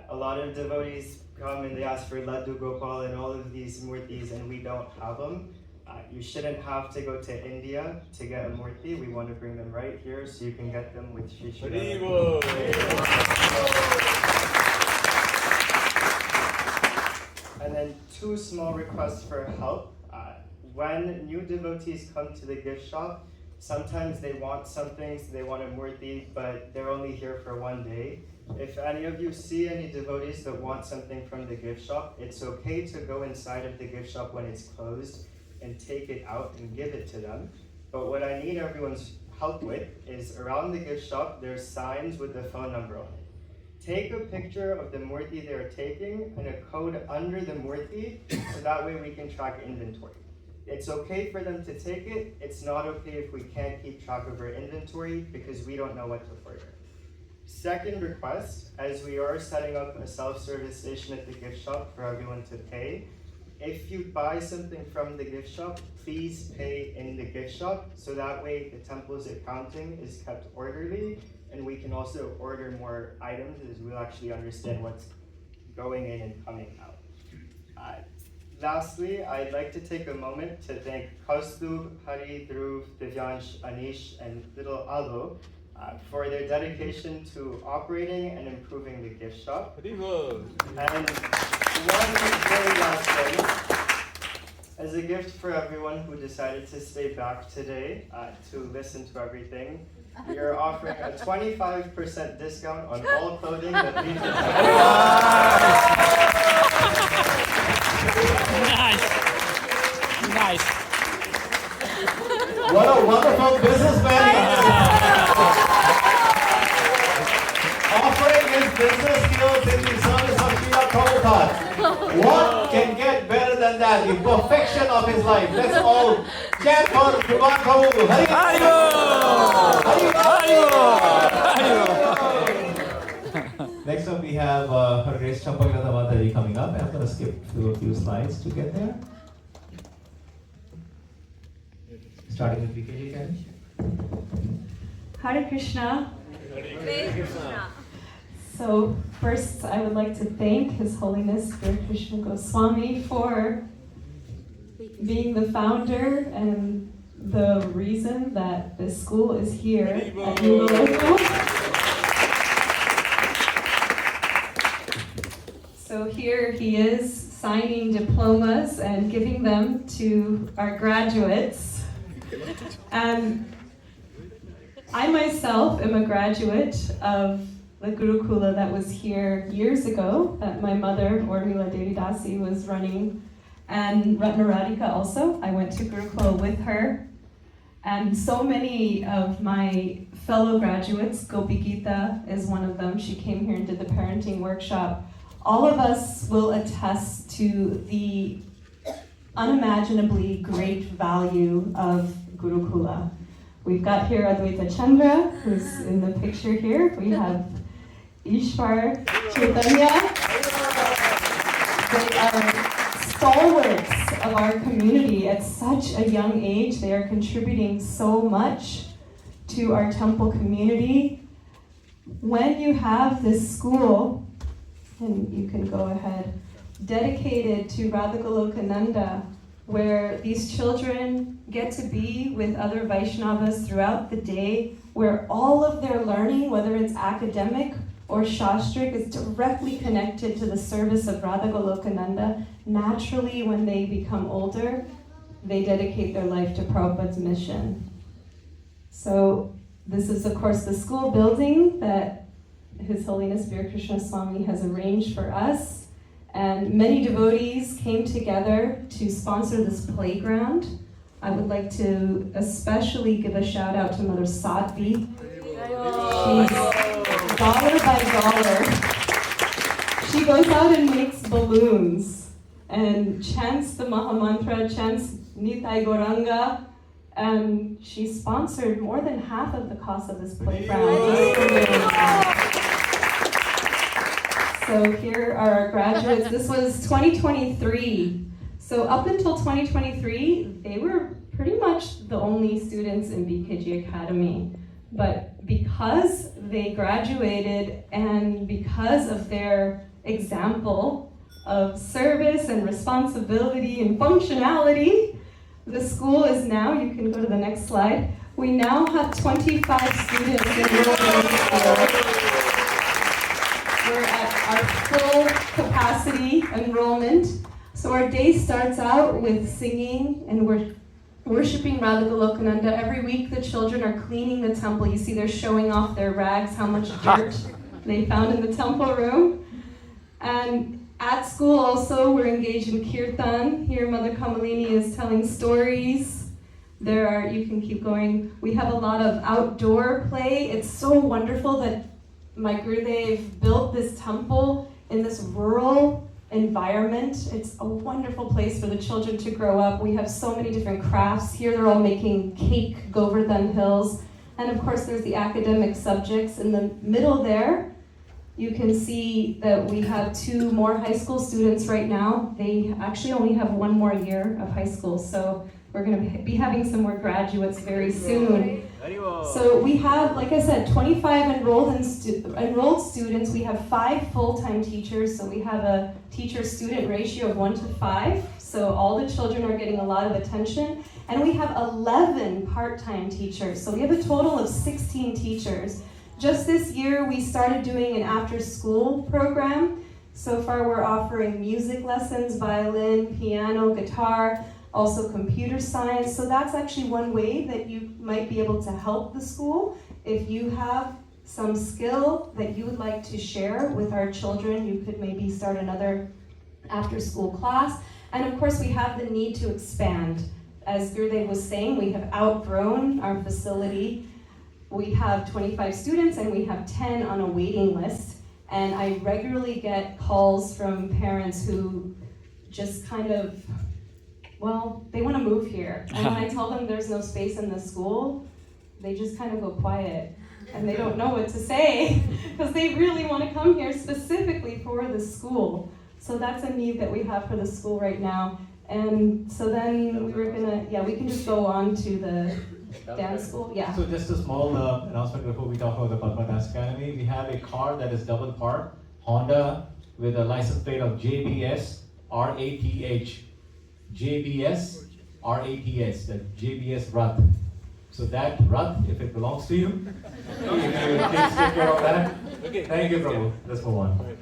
A lot of devotees come and they ask for Laddu Gopal and all of these murtis and we don't have them. You shouldn't have to go to India to get a murti. We want to bring them right here so you can get them with Shri Shri. And then 2 small requests for help. When new devotees come to the gift shop, sometimes they want something, so they want a murti, but they're only here for 1 day. If any of you see any devotees that want something from the gift shop, it's okay to go inside of the gift shop when it's closed and take it out and give it to them. But what I need everyone's help with is around the gift shop, there's signs with the phone number on it. Take a picture of the murti they're taking and a code under the murti, so that way we can track inventory. It's okay for them to take it. It's not okay if we can't keep track of our inventory because we don't know what to order. Second request, as we are setting up a self-service station at the gift shop for everyone to pay, if you buy something from the gift shop, please pay in the gift shop so that way the temple's accounting is kept orderly and we can also order more items as we'll actually understand what's going in and coming out. Lastly, I'd like to take a moment to thank Kaustubh, Hari, Dhruv, Divyansh, Anish, and little Alo for their dedication to operating and improving the gift shop. And one very last thing, as a gift for everyone who decided to stay back today to listen to everything, we are offering a 25% discount on all clothing that leaves the Nice. What a wonderful businessman! Offering his business skills in the service of Srila Prabhupada. What can get better than that? The perfection of his life. Let's all chant for Bhagwan Prabhu. Hari Next up we have Her Grace Champagrata Mataji coming up. I'm going to skip through a few slides to get there. Starting with VKG, Karen. Hare Krishna. Hare Krishna. So first I would like to thank His Holiness Krishna Goswami for being the founder and the reason that this school is here at Goloka. So here he is signing diplomas and giving them to our graduates. And I myself am a graduate of the Gurukula that was here years ago, that my mother, Urmila Devi Dasi, was running, and Ratna Radhika also. I went to Gurukula with her. And so many of my fellow graduates, Gopi Gita is one of them, she came here and did the parenting workshop. All of us will attest to the unimaginably great value of Gurukula. We've got here Advaita Chandra, who's in the picture here. We have Ishwar Chaitanya. They are stalwarts of our community at such a young age. They are contributing so much to our temple community. When you have this school, and you can go ahead, dedicated to Radha Golokananda, where these children get to be with other Vaishnavas throughout the day, where all of their learning, whether it's academic or shastric, is directly connected to the service of Radha Golokananda. Naturally, when they become older, they dedicate their life to Prabhupada's mission. So this is, of course, the school building that His Holiness Vir Krishna Swami has arranged for us. And many devotees came together to sponsor this playground. I would like to especially give a shout out to Mother Sadhvi, She's dollar by dollar. She goes out and makes balloons and chants the Mahamantra, chants Nitai Goranga, and she sponsored more than half of the cost of this playground. So here are our graduates. This was 2023. So up until 2023, they were pretty much the only students in BKG Academy. But because they graduated and because of their example of service and responsibility and functionality, the school is now, you can go to the next slide, we now have 25 students enrolled in the school. We're at our full capacity enrollment. So our day starts out with singing and we're worshiping Radha Golokananda. Every week the children are cleaning the temple. You see they're showing off their rags, how much dirt they found in the temple room. And at school also we're engaged in kirtan. Here Mother Kamalini is telling stories. There are, you can keep going. We have a lot of outdoor play. It's so wonderful that my Gurudev built this temple in this rural environment. It's a wonderful place for the children to grow up. We have so many different crafts. Here they're all making cake, Govardhan Hills. And of course there's the academic subjects. In the middle there, you can see that we have 2 more high school students right now. They actually only have 1 more year of high school, so we're going to be having some more graduates very soon. So we have, like I said, 25 enrolled students. We have 5 full-time teachers, so we have a teacher-student ratio of 1 to 5. So all the children are getting a lot of attention. And we have 11 part-time teachers. So we have a total of 16 teachers. Just this year, we started doing an after-school program. So far, we're offering music lessons, violin, piano, guitar, also computer science. So that's actually one way that you might be able to help the school. If you have some skill that you would like to share with our children, you could maybe start another after-school class. And of course, we have the need to expand. As Gurudev was saying, we have outgrown our facility. We have 25 students and we have 10 on a waiting list. And I regularly get calls from parents who just kind of, well, they want to move here. And when I tell them there's no space in the school, they just kind of go quiet. And they don't know what to say because they really want to come here specifically for the school. So that's a need that we have for the school right now. And so then we were gonna, we can just go on to the dance school. Yeah. So just a small announcement before we talk about the Padma Dance Academy. We have a car that is double parked, Honda, with a license plate of JBS RATH. JBS RATH, the JBS Rath. So that Rath, if it belongs to you, if you would please take care of that. Okay. Thank you, Prabhu. Let's move on.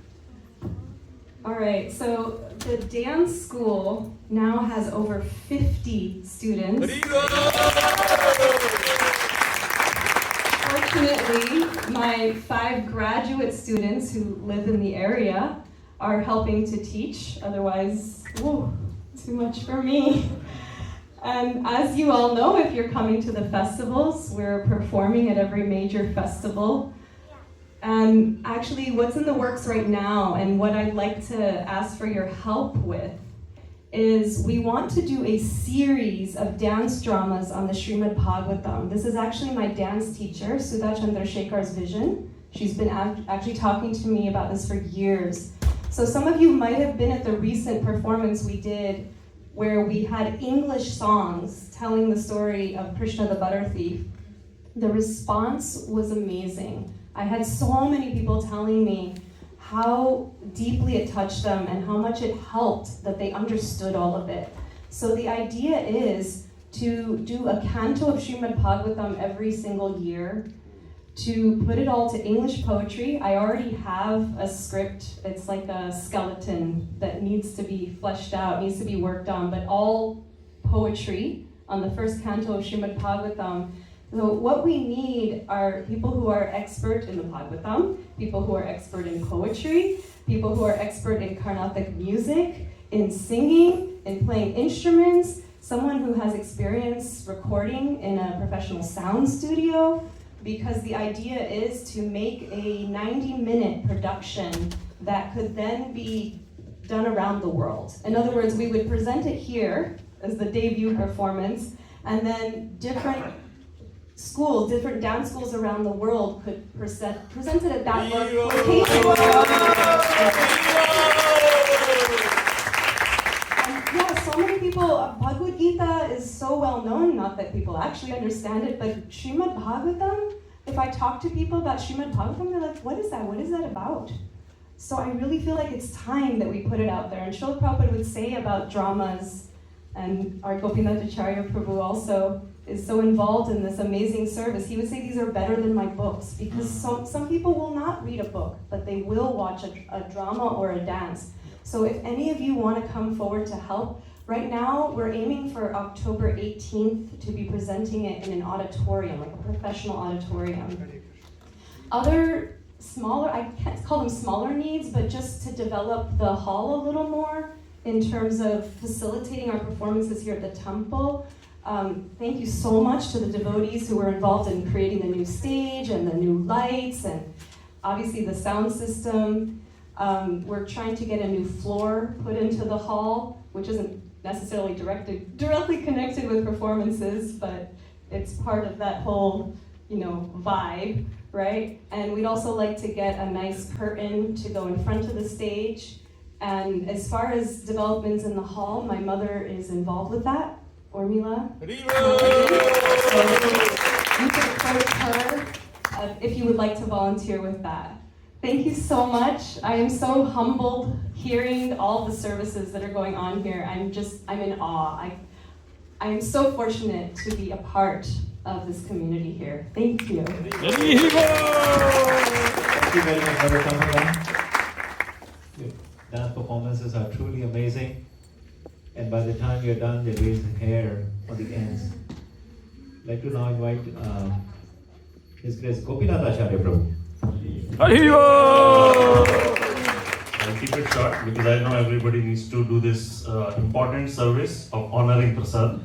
All right, so the dance school now has over 50 students. Fortunately, my 5 graduate students who live in the area are helping to teach, otherwise, too much for me. And as you all know, if you're coming to the festivals, we're performing at every major festival. And actually, what's in the works right now, and what I'd like to ask for your help with, is we want to do a series of dance dramas on the Srimad Bhagavatam. This is actually my dance teacher, Sudha Chandrasekhar's vision. She's been actually talking to me about this for years. So some of you might have been at the recent performance we did where we had English songs telling the story of Krishna the butter thief. The response was amazing. I had so many people telling me how deeply it touched them and how much it helped that they understood all of it. So the idea is to do a canto of Srimad Bhagavatam every single year, to put it all to English poetry. I already have a script. It's like a skeleton that needs to be fleshed out, needs to be worked on, but all poetry on the first canto of Srimad Bhagavatam. So what we need are people who are expert in the Bhagavatam, people who are expert in poetry, people who are expert in Carnatic music, in singing, in playing instruments, someone who has experience recording in a professional sound studio. because the idea is to make a 90-minute production that could then be done around the world. In other words, we would present it here as the debut performance, and then different schools, different dance schools around the world could present it at that location. So many people, Bhagavad Gita is so well known, not that people actually understand it, but Srimad Bhagavatam, if I talk to people about Srimad Bhagavatam, they're like, what is that? What is that about? So I really feel like it's time that we put it out there. And Srila Prabhupada would say about dramas, and our Gopinath Acharya Prabhu also is so involved in this amazing service. He would say these are better than my books, because some people will not read a book, but they will watch a drama or a dance. So if any of you want to come forward to help, right now we're aiming for October 18th to be presenting it in an auditorium, like a professional auditorium. Other smaller, I can't call them smaller needs, but just to develop the hall a little more in terms of facilitating our performances here at the temple. Thank you so much to the devotees who were involved in creating the new stage and the new lights and obviously the sound system. We're trying to get a new floor put into the hall, which isn't necessarily directly connected with performances, but it's part of that whole, vibe, right? And we'd also like to get a nice curtain to go in front of the stage. And as far as developments in the hall, my mother is involved with that, Ormila. So you can approach her if you would like to volunteer with that. Thank you so much. I am so humbled hearing all the services that are going on here. I'm in awe. I am so fortunate to be a part of this community here. Thank you. Thank you very much for coming. Your dance performances are truly amazing. And by the time you're done, they raise hair on the ends. I'd like to now invite His Grace Gopinath Acharya Prabhu. I'll keep it short because I know everybody needs to do this important service of honoring Prasad.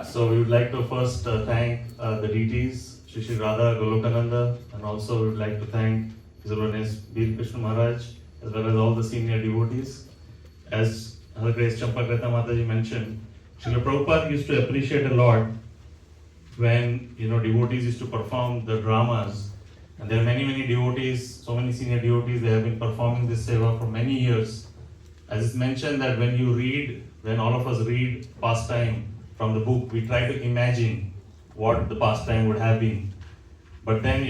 So we would like to first thank the deities, Shri Shri Radha, Golokananda, and also we would like to thank His Holiness Bir Krishna Maharaj, as well as all the senior devotees. As Her Grace Champakrita Mataji mentioned, Srila Prabhupada used to appreciate a lot when devotees used to perform the dramas. And there are many devotees, so many senior devotees, they have been performing this seva for many years. As it's mentioned that when all of us read pastime from the book, we try to imagine what the pastime would have been. But then,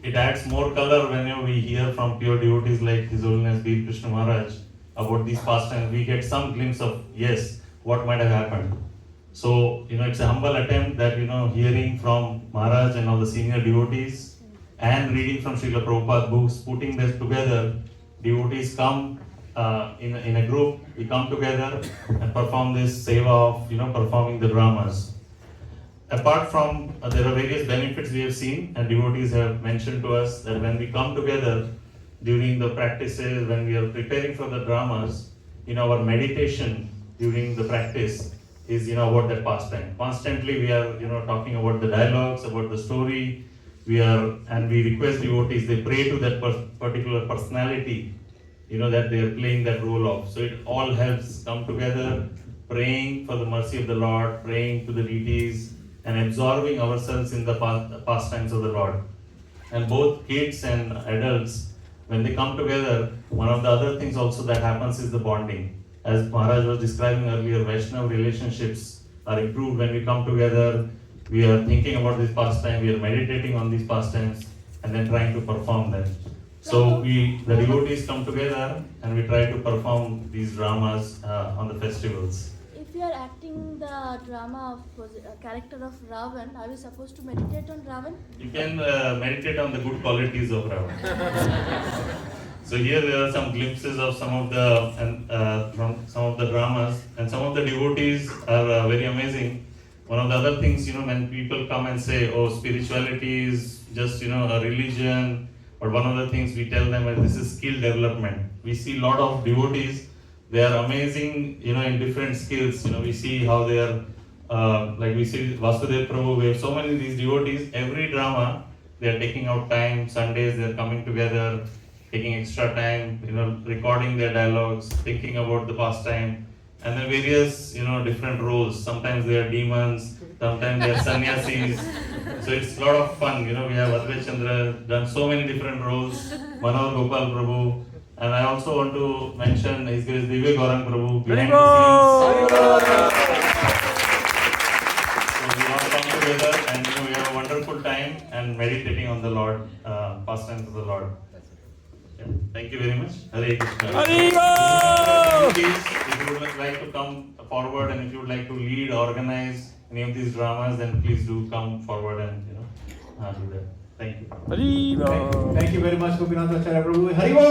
it adds more color when we hear from pure devotees like His Holiness Bir Krishna Maharaj about these pastimes. We get some glimpse of, yes, what might have happened. So, it's a humble attempt that, hearing from Maharaj and all the senior devotees, and reading from Srila Prabhupada books, putting this together, devotees come in a group, we come together and perform this seva of performing the dramas. Apart from, there are various benefits we have seen, and devotees have mentioned to us that when we come together during the practices, when we are preparing for the dramas, our meditation during the practice is about that pastime. Constantly we are talking about the dialogues, about the story. We request devotees, they pray to that particular personality, that they are playing that role of. So it all helps come together, praying for the mercy of the Lord, praying to the deities, and absorbing ourselves in the pastimes of the Lord. And both kids and adults, when they come together, one of the other things also that happens is the bonding. As Maharaj was describing earlier, Vaishnava relationships are improved when we come together. We are thinking about this pastime, we are meditating on these pastimes, and then trying to perform them. So the devotees come together and we try to perform these dramas on the festivals. If you are acting the drama of character of Ravan, are you supposed to meditate on Ravan? You can meditate on the good qualities of Ravan. So here there are some glimpses of some of the dramas, and some of the devotees are very amazing. One of the other things, when people come and say, oh, spirituality is just, a religion, but one of the things we tell them is this is skill development. We see a lot of devotees, they are amazing, in different skills. We see how they are like we see Vasudev Prabhu, we have so many of these devotees. Every drama, they are taking out time. Sundays, they are coming together, taking extra time, recording their dialogues, thinking about the pastime, and then various, different roles. Sometimes they are demons, sometimes they are sannyasis. So it's a lot of fun. We have Advait Chandra done so many different roles. Manohar Gopal Prabhu, and I also want to mention His Grace Divya Gaurang Prabhu behind the scenes. So we all come together and we have a wonderful time and meditating on the Lord, pastimes of the Lord. Yeah. Thank you very much. Hare Krishna. Please, if you would like to come forward and if you would like to lead, organize any of these dramas, then please do come forward and do that. Thank you. Thank you very much, Gopinath Acharya Prabhu. Haribo!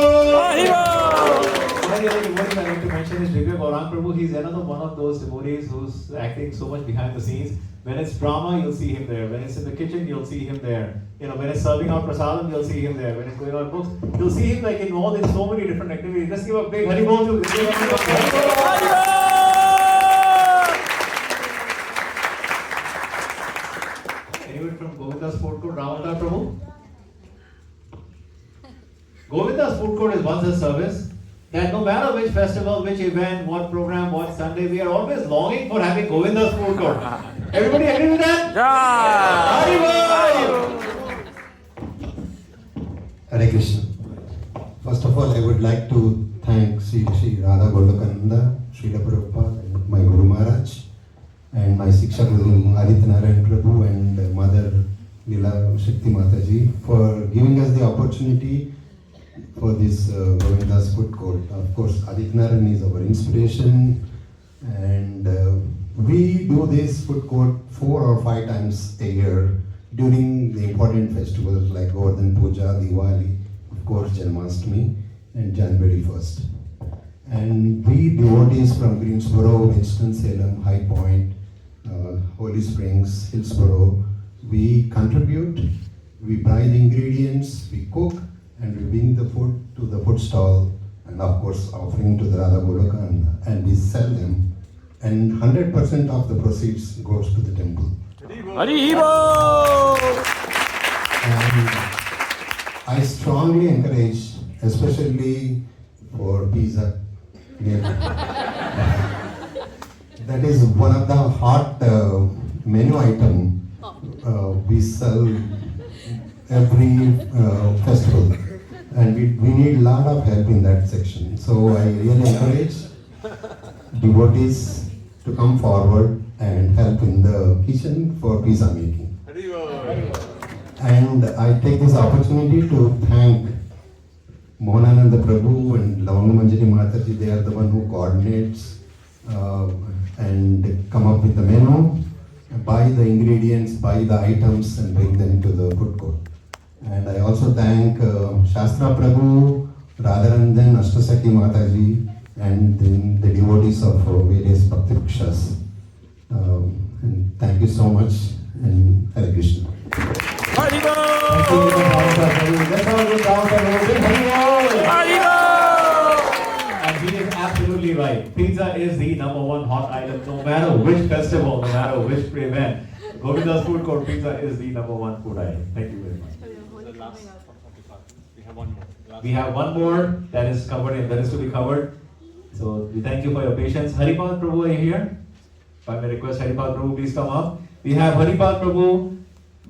One other devotee I like to mention is Divya Gaurang Prabhu. He's another one of those devotees who's acting so much behind the scenes. When it's drama, you'll see him there. When it's in the kitchen, you'll see him there. When it's serving out prasadam, you'll see him there. When it's going on books, you'll see him involved in so many different activities. Let's give a big Haribo to Divya Gaurang Prabhu. Anyone from Govinda's Food Court, Ramada Prabhu? Govinda's Food Court is one such service that no matter which festival, which event, what program, what Sunday, we are always longing for having Govinda's Food Court. Everybody agree with that? Hare Krishna. First of all, I would like to thank Sri Radha Golokananda, Srila Prabhupada, and my Guru Maharaj, and my Siksha Guru Aditya Narayan Prabhu and Mother Lila Shakti Mataji for giving us the opportunity for this Govinda's Food Court. Of course, Aditya Narayan is our inspiration, and we do this food court 4 or 5 times a year during the important festivals like Govardhan Puja, Diwali, of course Janmashtami, and January 1st. And we devotees from Greensboro, Winston-Salem, High Point, Holy Springs, Hillsboro, we contribute, we buy the ingredients, we cook, and we bring the food to the food stall, and of course offering to the Radha Goloka, and we sell them, and 100% of the proceeds goes to the temple. And I strongly encourage, especially for pizza, that is one of the hot menu item we sell every festival, and we need a lot of help in that section. So I really encourage devotees to come forward and help in the kitchen for pizza making. And I take this opportunity to thank Mohanananda Prabhu and Lavanga Manjari Mataji. They are the one who coordinates and come up with the menu, buy the ingredients, buy the items, and bring them to the food court. And I also thank Shastra Prabhu, Radharandan, Ashtasaki Mataji, and then the devotees of various Bhakti Vrikshas. And thank you so much, and Hare Krishna. And he is absolutely right. Pizza is the #1 hot item, no matter which festival, no matter which event. Govinda's Food Court pizza is the #1 food item. Thank you very much. We have one more. We have one more that is covered and that is to be covered. So we thank you for your patience. Haripal Prabhu, are you here? If I may request Haripal Prabhu, please come up. We have Haripal Prabhu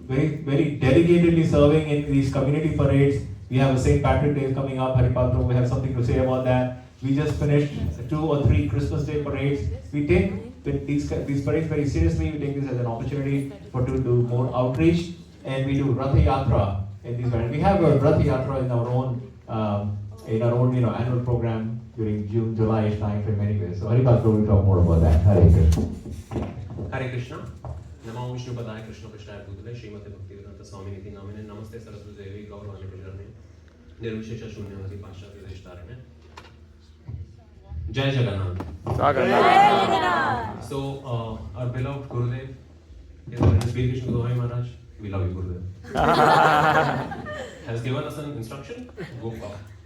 very dedicatedly serving in these community parades. We have a St. Patrick Day coming up. Haripal Prabhu have something to say about that. We just finished 2 or 3 Christmas Day parades. We take these parades very seriously. We take this as an opportunity to do more outreach, and we do Rath Yatra in these parades. We have a Rath Yatra in our own annual program during June, July-ish time in many ways. So Haripal Prabhu will talk more about that. Hare Krishna. Hare Krishna. Namo Vishnu Padaya Krishna Prasthaya Bhutale Srimate Bhaktivedanta Swami Niti Namine Namaste Saraswati Devi Gauravani Pujarne Nirvishesha Shunyavati Pashyati Deshtarine. Jai Jagannath. So, our beloved Gurudev, His Holiness Sri Krishna Goswami Maharaj, we love you Gurudev, has given us an instruction, go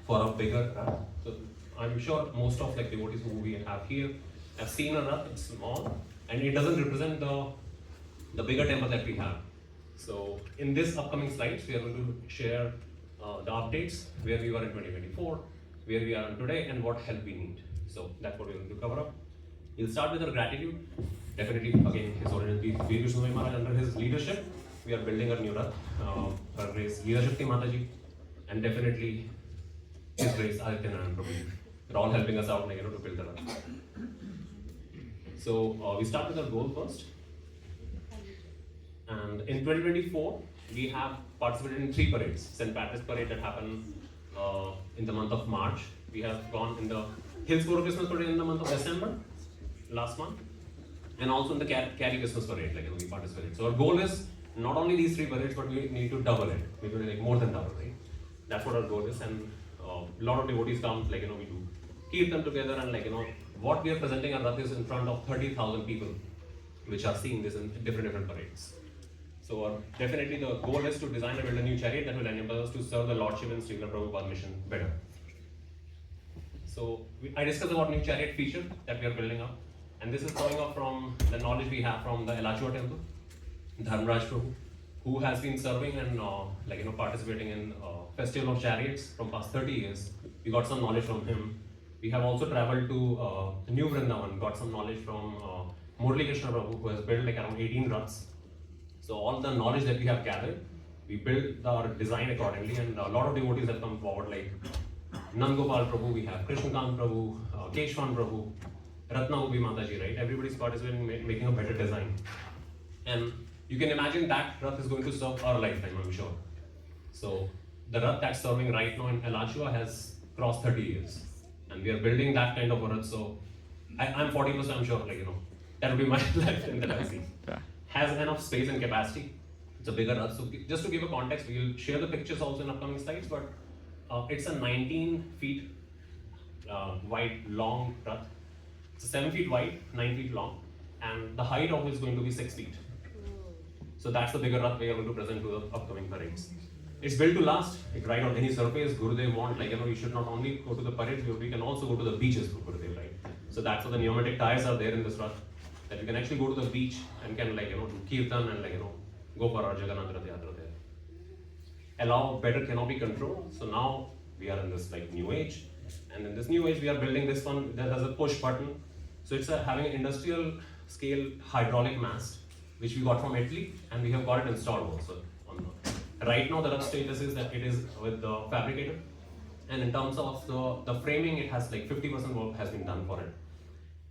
for a bigger Rath. So, I'm sure most of devotees who we have here have seen a Rath, it's small, and it doesn't represent the bigger temple that we have. So in this upcoming slides, we are going to share the updates, where we were in 2024, where we are today, and what help we need. So that's what we're going to cover up. We'll start with our gratitude. Definitely, again, His Holiness Veer Vishnu Maharaj, under his leadership, we are building our new Rath. Her Grace Leela Shakti Mataji, and definitely His Grace Aditya Narayan Prabhu. They're all helping us out, to build the Rath. So we start with our goal first. And in 2024, we have participated in 3 parades. St. Patrick's Parade that happened in the month of March. We have gone in the Hills Guru Christmas Parade in the month of December, last month. And also in the Cari Christmas Parade, we participated. So our goal is not only these 3 parades, but we need to double it. We need more than double, right? That's what our goal is. And a lot of devotees come, we do keep them together, and what we are presenting our Rath is in front of 30,000 people, which are seeing this in different parades. So definitely the goal is to design and build a new chariot that will enable us to serve the Lordship and Srila Prabhupada mission better. So I discussed about new chariot feature that we are building up, and this is coming up from the knowledge we have from the Elachua temple, Dharmaraj Prabhu, who has been serving and participating in Festival of Chariots from past 30 years. We got some knowledge from him. We have also traveled to New Vrindavan, got some knowledge from Murli Krishna Prabhu, who has built around 18 Raths. So all the knowledge that we have gathered, we built our design accordingly, and a lot of devotees have come forward, like Nandgopal Prabhu, we have Krishna Prabhu, Keshwan Prabhu, Ratna Ubi Mataji, right? Everybody's participating in making a better design. And you can imagine that Rath is going to serve our lifetime, I'm sure. So the Rath that's serving right now in Elachua has crossed 30 years. And we are building that kind of a Rath, so I'm 40%, I'm sure, that will be my lifetime that I see. Has enough space and capacity. It's a bigger Rath. So just to give a context, we'll share the pictures also in upcoming slides, but it's a 19 feet wide, long Rath. It's a 7 feet wide, 9 feet long, and the height of it is going to be 6 feet. So that's the bigger Rath we are going to present to the upcoming parades. It's built to last. It ride on any surface. Gurudev want, you should not only go to the parades, we can also go to the beaches for Gurudev, right? So that's why the pneumatic tires are there in this Rath, that you can actually go to the beach and can do kirtan and go for our Jagannath Rath Yatra there. Allow better canopy control. So now we are in this new age, and in this new age we are building this one that has a push button. So it's having an industrial scale hydraulic mast, which we got from Italy, and we have got it installed also. Right now the Rath status is that it is with the fabricator, and in terms of the framing, it has 50% work has been done for it.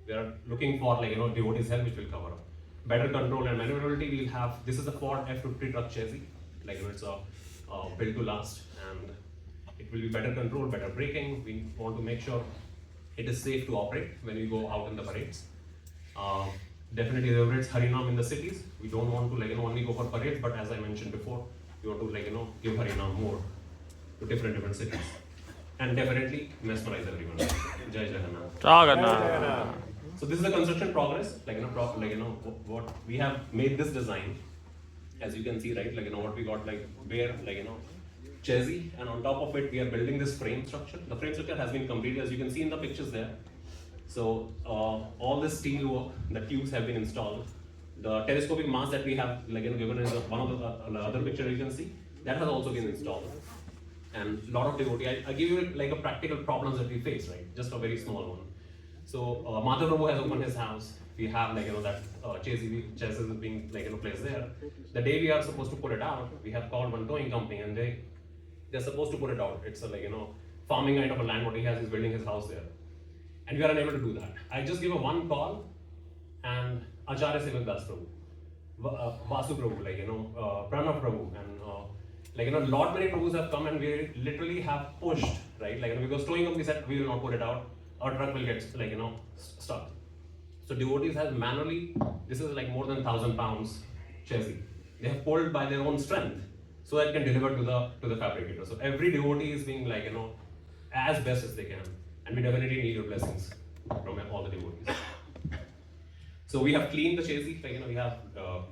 We are looking for devotees help, which will cover up. Better control and maneuverability we'll have. This is the Ford F50 truck chassis, it's a built to last, and it will be better control, better braking. We want to make sure it is safe to operate when we go out in the parades. Definitely reverenced Harinam in the cities. We don't want to only go for parades, but as I mentioned before, we want to give Harinam more to different cities. And definitely mesmerize everyone. Jai Jagannath. So this is the construction progress, what we have made this design. As you can see, right, what we got bare, chassis, and on top of it we are building this frame structure. The frame structure has been completed, as you can see in the pictures there. So all this steel work, the tubes have been installed. The telescopic mast that we have given in one of the other picture you can see, that has also been installed. And a lot of devotees, I give you a practical problems that we face, right? Just a very small one. So Madhav Prabhu has opened his house. We have that chassis is being placed there. The day we are supposed to put it out, we have called one towing company, and they're supposed to put it out. It's a farming kind of a land what he has. He's building his house there, and we are unable to do that. I just give a one call, and Acharya Sevak Das Prabhu, Vasu Prabhu, Pranav Prabhu, and lot many Prabhus have come, and we literally have pushed, right? Because towing company said we will not put it out, our truck will get stuck. So devotees have manually, this is more than 1,000 pounds chassis. They have pulled by their own strength so that it can deliver to the fabricator. So every devotee is being as best as they can, and we definitely need your blessings from all the devotees. So we have cleaned the chassis, we have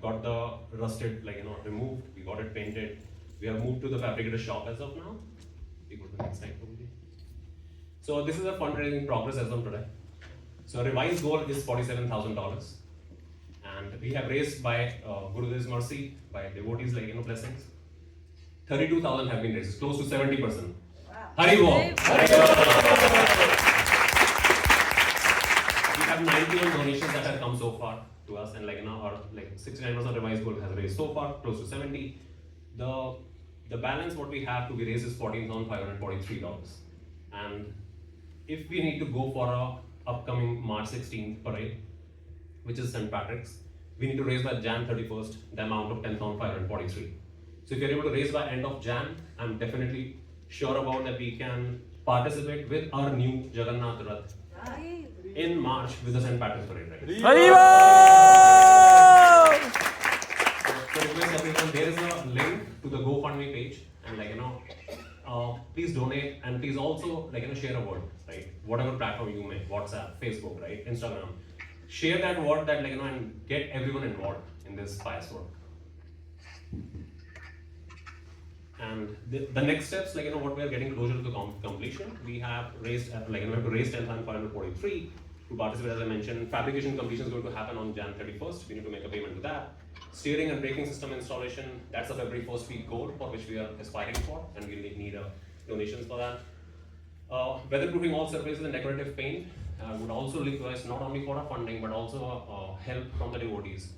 got the rusted, removed, we got it painted. We have moved to the fabricator shop as of now. We go to the next slide. So this is a fundraising progress as of today. So our revised goal is $47,000. And we have raised by Gurudev's mercy, by devotees blessings, 32,000 have been raised, close to 70%. Hari Bol. We have 91 donations that have come so far to us, and 69% revised gold has raised so far, close to 70. The balance what we have to be raised is $14,543. And if we need to go for a upcoming March 16th parade, which is St. Patrick's, we need to raise by Jan 31st the amount of 10,543. So if you're able to raise by end of Jan, I'm definitely sure about that we can participate with our new Jagannath Rath in March with the St. Patrick's parade. So request everyone, there is a link to the GoFundMe page, and please donate, and please also share a word, right? Whatever platform you may, WhatsApp, Facebook, right, Instagram, share that word and get everyone involved in this pious work. And the next steps, what we are getting closer to the completion, we have raised, we have to raise 10,543 to participate. As I mentioned, fabrication completion is going to happen on Jan 31st. We need to make a payment to that. Steering and braking system installation, that's a February 1st week goal for which we are aspiring for, and we need donations for that. Weatherproofing all surfaces and decorative paint would also request not only for our funding but also help from the devotees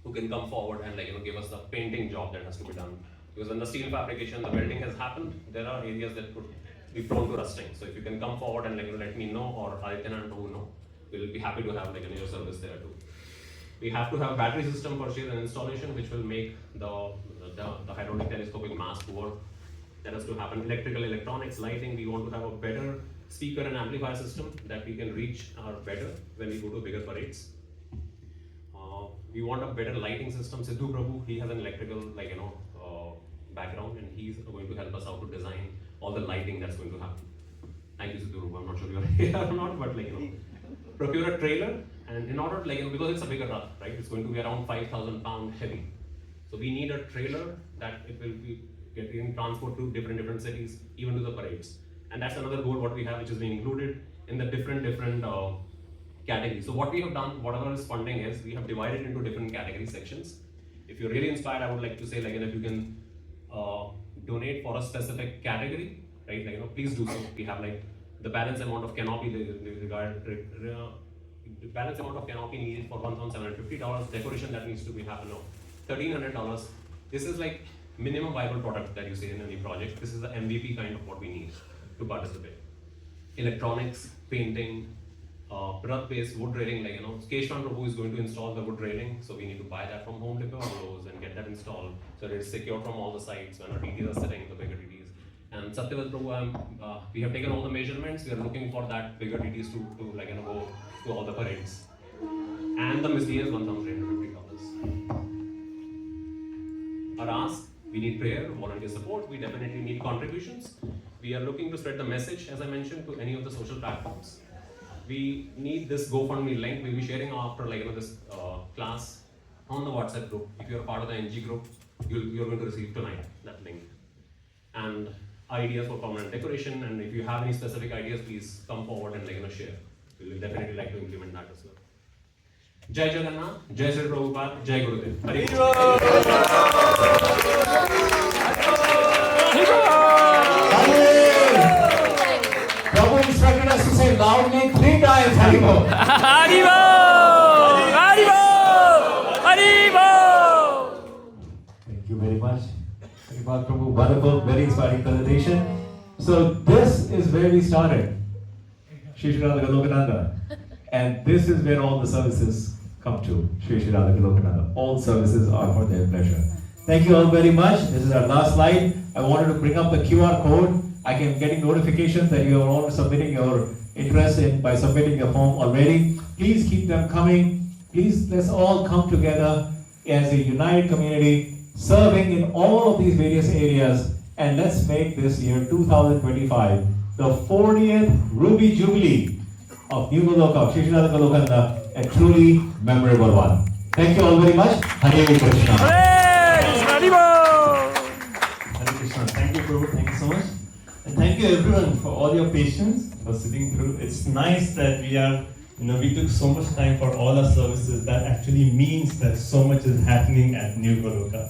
who can come forward and give us the painting job that has to be done. Because when the steel fabrication, the welding has happened, there are areas that could be prone to rusting. So if you can come forward and let me know, or Aditya and who know, we'll be happy to have your service there too. We have to have battery system purchase and installation, which will make the hydraulic telescopic mast work. That has to happen. Electrical, electronics, lighting. We want to have a better speaker and amplifier system that we can reach better when we go to bigger parades. We want a better lighting system. Siddhu Prabhu, he has an electrical background, and he's going to help us out to design all the lighting that's going to happen. Thank you, Siddhu Prabhu. I'm not sure you're here or not, but procure a trailer, and in order because it's a bigger rath, right? It's going to be around 5,000 pound heavy. So we need a trailer that it will be getting transport to different cities, even to the parades. And that's another goal what we have, which is being included in the different categories. So what we have done, whatever is funding is, we have divided into different category sections. If you're really inspired, I would like to say if you can donate for a specific category, right? Please do so. We have the balance amount of canopy, the balance amount of canopy needed for $1,750. Decoration that needs to be happen of $1,300. This is minimum viable product that you see in any project. This is the MVP kind of what we need to participate. Electronics, painting, Bharat-based wood railing, Keshwan Prabhu is going to install the wood railing, so we need to buy that from Home Depot or Lowe's and get that installed so that it's secure from all the sides when our DTs are sitting, the bigger DTs. And Satyavat Prabhu, we have taken all the measurements. We are looking for that bigger DTs to go to all the parades. And the misdeed is $1,350. Our ask, we need prayer, volunteer support. We definitely need contributions. We are looking to spread the message, as I mentioned, to any of the social platforms. We need this GoFundMe link. We'll be sharing after this class on the WhatsApp group. If you're a part of the NG group, you're going to receive tonight that link. And ideas for permanent decoration, and if you have any specific ideas, please come forward and share. We will definitely like to implement that as well. Jai Jagannath, Jai Sri Prabhupada, Jai Gurudev. Hari Prabhu instructed us to say loudly 3 times Haribo. Haribo! Haribo! Haribo! Thank you very much. Haribol Prabhu, wonderful, very inspiring presentation. So this is where we started, Shri Radha Golokananda. And this is where all the services come to, Shri Radha Golokananda. All services are for their pleasure. Thank you all very much. This is our last slide. I wanted to bring up the QR code. I am getting notifications that you are all submitting your interest in by submitting the form already. Please keep them coming. Please, let's all come together as a united community, serving in all of these various areas, and let's make this year 2025 the 40th Ruby Jubilee of New Goloka, Shri Radha Golokananda, a truly memorable one. Thank you all very much. Hare Krishna. Hare Krishna. Thank you, Prabhu. Thank you so much. And thank you everyone for all your patience, for sitting through. It's nice that we are we took so much time for all our services. That actually means that so much is happening at New Goloka.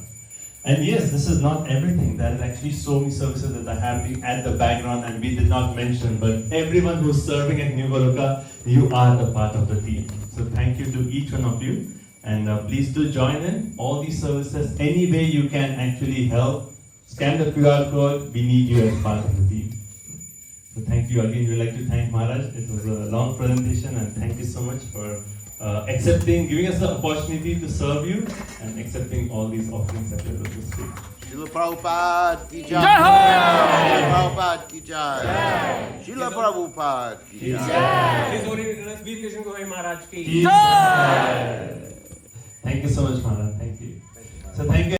And yes, this is not everything. There are actually so many services that are happening at the background and we did not mention. But everyone who's serving at New Goloka, you are the part of the team. So thank you to each one of you. And please do join in all these services. Any way you can actually help, scan the QR code. We need you as part of the team. So thank you again. We'd like to thank Maharaj. It was a long presentation and thank you so much for giving us the opportunity to serve you and accepting all these offerings that we're going to speak. Srila Prabhupada ki jai. Srila Prabhupada ki jai. Srila Prabhupada ki jai. His Holy Witness Veer Krishna Govind Maharaj ki Jai. Thank you so much, Maharaj. Thank you. So thank you.